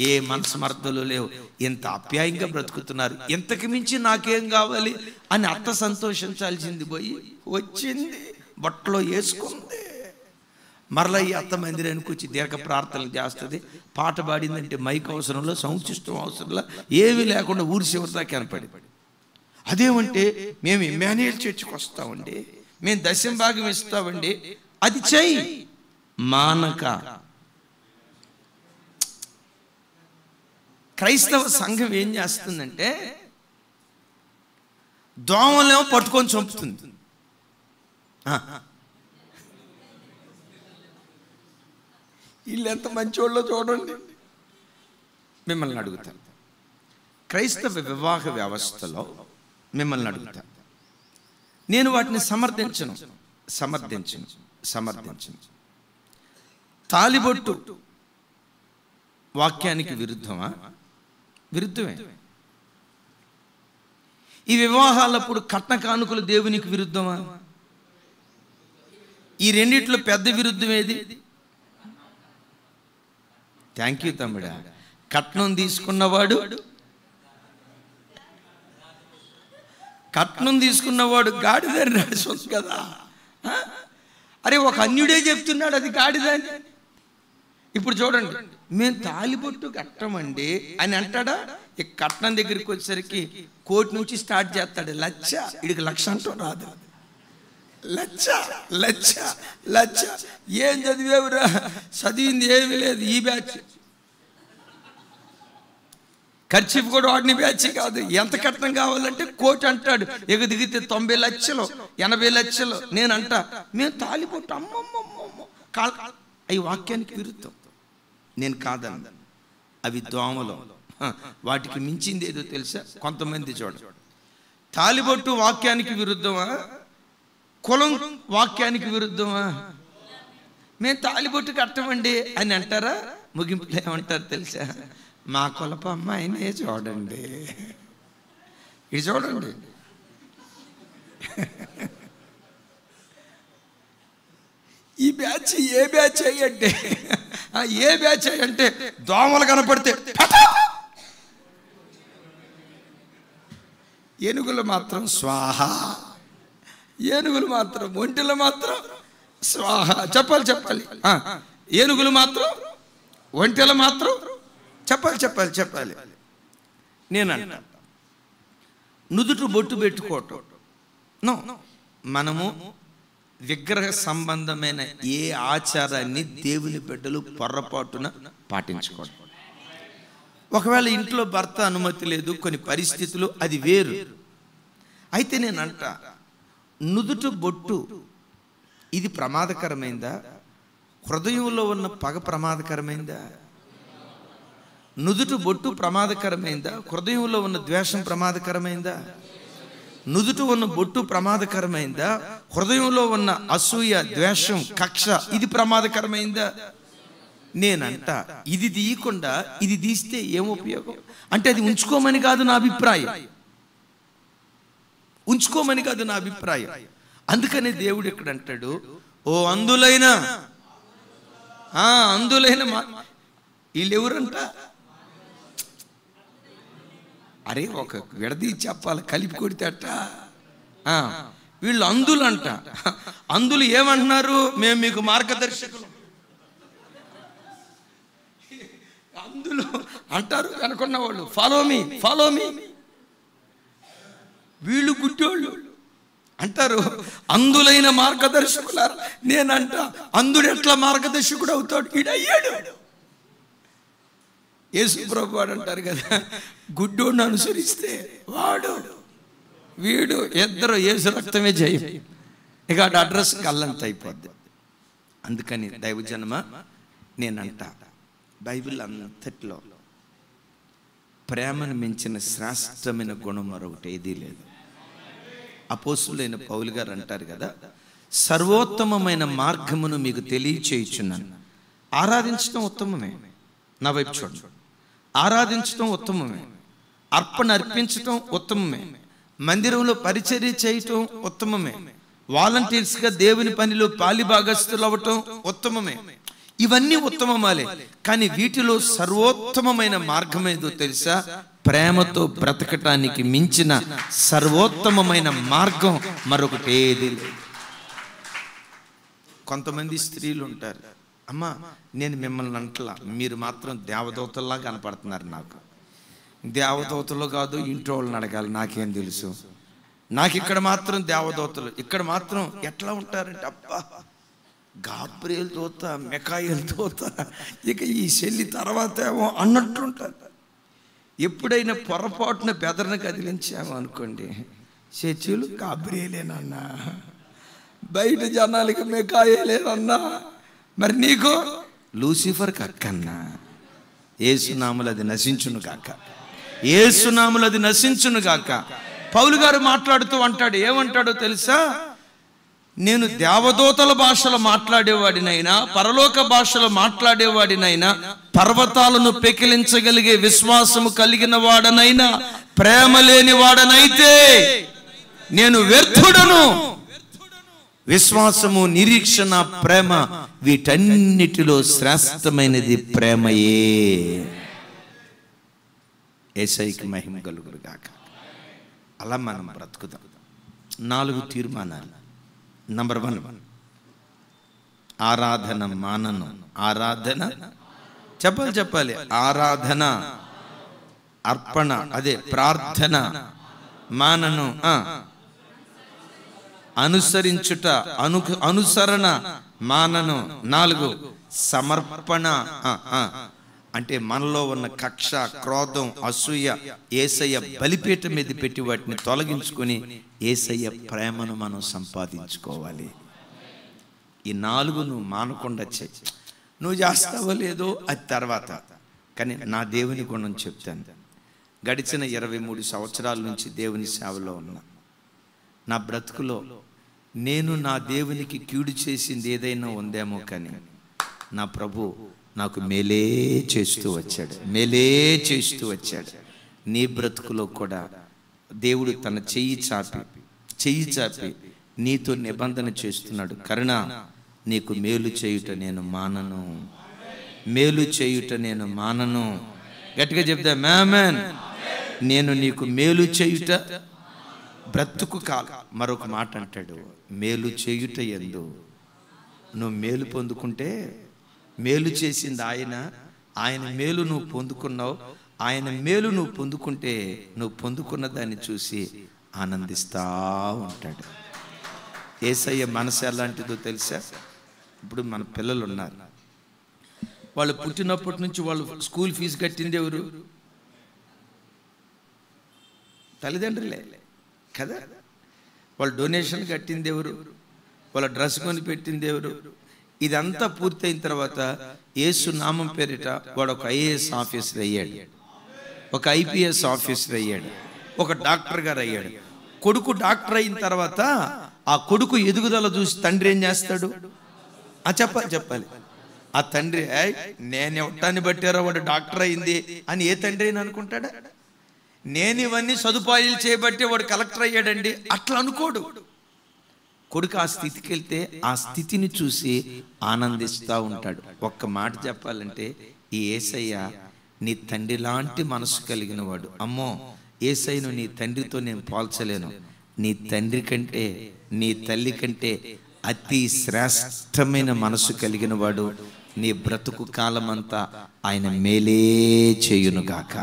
ఏ మనస్మర్థలు లేవు, ఎంత ఆప్యాయంగా బ్రతుకుతున్నారు, ఇంతకు మించి నాకేం కావాలి అని అత్త సంతోషించాల్సింది పోయి వచ్చింది, బొట్టలో వేసుకుంది. మరలా ఈ అత్త మందిరానికి వచ్చి దీర్ఘ ప్రార్థనలు చేస్తుంది. పాట పాడిందంటే మైక్ అవసరంలో, సౌండ్ సిస్టమ్ అవసరంలో, ఏమీ లేకుండా ఊరి చివరిదా కనపడి. అదేమంటే మేము ఇమ్మాన్యుయేల్ చర్చికి వస్తామండి, మేము దశమ భాగం ఇస్తామండి. అది చెయ్యి మానక. క్రైస్తవ సంఘం ఏం చేస్తుందంటే దోమలేమో పట్టుకొని చంపుతుంది. వీళ్ళు ఎంత మంచోళ్ళో చూడండి. మిమ్మల్ని అడుగుతాను, క్రైస్తవ వివాహ వ్యవస్థలో మిమ్మల్ని అడుగుతాను. నేను వాటిని సమర్థించను. తాలిబొట్టు వాక్యానికి విరుద్ధమా? విరుద్ధమే. ఈ వివాహాలప్పుడు కట్న కానుకలు దేవునికి విరుద్ధమా? ఈ రెండిట్లో పెద్ద విరుద్ధం ఏది? థ్యాంక్ యూ తమ్ముడా. కట్నం తీసుకున్నవాడు గాడిదని రాసి కదా. అరే, ఒక అన్యుడే చెప్తున్నాడు అది గాడిదని. ఇప్పుడు చూడండి, మేము తాలిబొట్టు కట్టమండి అని అంటాడా? ఈ కట్నం దగ్గరికి వచ్చేసరికి కోటి నుంచి స్టార్ట్ చేస్తాడు. లచ్చ, వీడికి లక్ష అంటూ రాదు. లచ్చ ఏం చదివేవురా? చదివింది ఏమీ లేదు. ఈ బ్యాచ్ ఖర్చు కూడా వాడిని బ్యాచ్ కాదు. ఎంత కట్నం కావాలంటే కోటి అంటాడు. దిగితే 90 లక్షలు 80 లక్షలు. నేనంట మేము తాలిబొట్టు అమ్మమ్మమ్మ అవి వాక్యానికి విరుద్ధం. నేను కాదన్నా, అవి దోమలు. వాటికి మించింది ఏదో తెలుసా? కొంతమంది చూడండి, తాలిబొట్టు వాక్యానికి విరుద్ధమా, కులం వాక్యానికి విరుద్ధమా? మేము తాలిబొట్టు కట్టమండి అని అంటారా? ముగింపులో ఏమంటారు తెలుసా? మా కులప అమ్మాయినే చూడండి, ఇది చూడండి. ఈ బ్యాచ్ ఏ బ్యాచ్ అయ్యంటే దోమలు కనపడితే ఏనుగులు మాత్రం స్వాహ, ఏనుగులు మాత్రం ఒంటిలో మాత్రం స్వాహ. చెప్పాలి. ఏనుగులు మాత్రం ఒంటిలో మాత్రం చెప్పాలి. నేనంట నుదుట బొట్టు పెట్టుకోవటం నో. మనము విగ్రహ సంబంధమైన ఏ ఆచారాన్ని దేవుని బిడ్డలు పొర్రపాటున పాటించుకోవడం. ఒకవేళ ఇంట్లో భర్త అనుమతి లేదు, కొన్ని పరిస్థితులు, అది వేరు. అయితే నేనంట నుదుట బొట్టు ఇది ప్రమాదకరమైందా? హృదయంలో ఉన్న పగ ప్రమాదకరమైందా? నుదుట బొట్టు ప్రమాదకరమైందా? హృదయంలో ఉన్న ద్వేషం ప్రమాదకరమైందా? నుదుట ఉన్న బొట్టు ప్రమాదకరమైందా? హృదయంలో ఉన్న అసూయ, ద్వేషం, కక్ష ఇది ప్రమాదకరమైందా? నేనంట ఇది తీయకుండా ఇది తీస్తే ఏం ఉపయోగం? అంటే అది ఉంచుకోమని కాదు నా అభిప్రాయం. అందుకనే దేవుడు ఇక్కడ అంటాడు, ఓ అందులైన వీళ్ళెవరంట? అరే, ఒక విడదీ చెప్పాలి, కలిపి కొడితేట. వీళ్ళు అందులంట. అందులు ఏమంటున్నారు? మేము మీకు మార్గదర్శకులు. అందులో అంటారు అనుకున్న వాళ్ళు, ఫాలో మీ. వీళ్ళు గుడ్డోళ్ళు అంటారు అందులైన మార్గదర్శకుల. నేనంట అందుడు ఎట్లా మార్గదర్శకుడు అవుతాడు? ఈడయ్యాడు. యేసు ప్రభు వాడు అంటారు కదా, గుడ్డోడిని అనుసరిస్తే వాడు వీడు ఇద్దరు యేసు రక్తమే చేయ. ఇక అడ్రస్ కల్లంత అయిపోద్ది. అందుకని దైవజనమ నేనంట, బైబిల్ అంతట్లో ప్రేమను మించిన శ్రేష్టమైన గుణం మరొకటి ఏదీ లేదు. అపోస్తులైన పౌలు గారు అంటారు కదా, సర్వోత్తమమైన మార్గమును మీకు తెలియచేయుచున్నాను. ఆరాధించడం ఉత్తమమే, నా వైపు చూడండి, ఆరాధించడం ఉత్తమమే, అర్పణ అర్పించటం ఉత్తమమే, మందిరంలో పరిచర్య చేయటం ఉత్తమమే, వాలంటీర్స్గా దేవుని పనిలో పాలిభాగస్తులు అవ్వటం ఉత్తమమే. ఇవన్నీ ఉత్తమమాలే, కానీ వీటిలో సర్వోత్తమమైన మార్గం ఏదో తెలుసా? ప్రేమతో బ్రతకటానికి మించిన సర్వోత్తమమైన మార్గం మరొకటి ఏది లేదు. కొంతమంది స్త్రీలు ఉంటారు, అమ్మా నేను మిమ్మల్ని అంటలా, మీరు మాత్రం దేవదూతల్లా కనపడుతున్నారు. నాకు దేవదూతలు కాదు, ఇంట్లో వాళ్ళని అడగాలి, నాకేం తెలుసు. నాకు ఇక్కడ మాత్రం దేవదూతలు, ఇక్కడ మాత్రం ఎట్లా ఉంటారంటే, అబ్బా గాబ్రియల్ దూత, మిఖాయేలు దూత, ఇక ఈ చెల్లి తర్వాత ఏమో అన్నట్టుంటారు. ఎప్పుడైనా పొరపాటున బెదరను కదిలించాము అనుకోండి, చర్చిలు గాబ్రియలేనన్నా, బయట జనాలకి మిఖాయేలేనన్నా, మరి నీకు లూసిఫర్ కక్కన్నా. యేసునామములో అది నశించును గాక, యేసునామములో అది నశించును గాక. పౌలు గారు మాట్లాడుతూ అంటాడు, ఏమంటాడో తెలుసా? నేను దేవదూతల భాషలో మాట్లాడేవాడినైనా, పరలోక భాషలో మాట్లాడేవాడినైనా, పర్వతాలను పెకిలించగలిగే విశ్వాసము కలిగిన వాడనైనా, ప్రేమ లేని వాడనైతే నేను వ్యర్థుడను. విశ్వాసము, నిరీక్షణ, ప్రేమ, వీటన్నిటిలో శ్రేష్టమైనది ప్రేమయే. యేసయ్యకి మహిమ కలుగును గాక. అలా మనం బ్రతుకుదాం. 4 తీర్మానాలు. నంబర్ 1, ఆరాధన మానను. ఆరాధన చెప్పాలి, ఆరాధన, అర్పణ, అదే ప్రార్థన మానను. అనుసరించుట, అనుసరణ మానను. 4, సమర్పణ. అంటే మనలో ఉన్న కక్ష, క్రోధం, అసూయ యేసయ్య బలిపీఠం మీద పెట్టి వాటిని తొలగించుకొని యేసయ్య ప్రేమను మనం సంపాదించుకోవాలి. ఈ 4 నువ్వు మానకుండా చెయ్యి. నువ్వు చేస్తావో లేదో అది తర్వాత, కానీ నా దేవుని గుణం చెప్తాను. గడిచిన 23 సంవత్సరాల నుంచి దేవుని సేవలో ఉన్నా. నా బ్రతుకులో నేను నా దేవునికి కీడు చేసింది ఏదైనా ఉందేమో, కానీ నా ప్రభు నాకు మేలే చేస్తూ వచ్చాడు, మేలే చేస్తూ వచ్చాడు. నీ బ్రతుకులో కూడా దేవుడు తన చెయ్యి చాపి నీతో నిబంధన చేస్తున్నాడు. కరుణ, నీకు మేలు చేయుట నేను మానను, మేలు చేయుట నేను మానను. గట్టిగా చెప్తా, ఆమేన్. నేను నీకు మేలు చేయుట బ్రతుకు కాల. మరొక మాట అంటాడు, మేలు చేయుట యందు నువ్వు మేలు పొందుకుంటే, మేలు చేసింది ఆయన మేలు నువ్వు పొందుకున్నావు. ఆయన మేలు నువ్వు పొందుకుంటే నువ్వు పొందుకున్న దాన్ని చూసి ఆనందిస్తా ఉంటాడు. యేసయ్య మనసు ఎలాంటిదో తెలుసా? ఇప్పుడు మన పిల్లలు ఉన్నారు, వాళ్ళు పుట్టినప్పటి నుంచి వాళ్ళు స్కూల్ ఫీజు కట్టింది ఎవరు? తల్లిదండ్రులే కదా. వాళ్ళు డొనేషన్ కట్టింది ఎవరు? వాళ్ళ డ్రెస్ కొని పెట్టింది ఎవరు? ఇదంతా పూర్తయిన తర్వాత యేసు నామం పేరిట వాడు ఒక ఐఏఎస్ ఆఫీసర్ అయ్యాడు, ఒక ఐపీఎస్ ఆఫీసర్ అయ్యాడు, ఒక డాక్టర్ గారు అయ్యాడు. కొడుకు డాక్టర్ అయిన తర్వాత ఆ కొడుకు ఎదుగుదల చూసి తండ్రి ఏం చేస్తాడు? చెప్పాలి. ఆ తండ్రి, నేను ఎవటాన్ని బట్టారో వాడు డాక్టర్ అయింది అని ఏ తండ్రి అయినా అనుకుంటాడా? నేను ఇవన్నీ సదుపాయాలు చేయబట్టి వాడు కలెక్టర్ అయ్యాడండి అట్లా అనుకోడు. కొడుకు ఆ స్థితికి వెళ్తే ఆ స్థితిని చూసి ఆనందిస్తూ ఉంటాడు. ఒక్క మాట చెప్పాలంటే, ఈ యేసయ్య నీ తండ్రి లాంటి మనసు కలిగిన వాడు. అమ్మో, యేసయ్యను నీ తండ్రితో నేను పోల్చలేను. నీ తండ్రి కంటే, నీ తల్లి కంటే అతి శ్రేష్టమైన మనసు కలిగిన వాడు. నీ బ్రతుకు కాలమంతా ఆయన మేలే చేయునుగాక.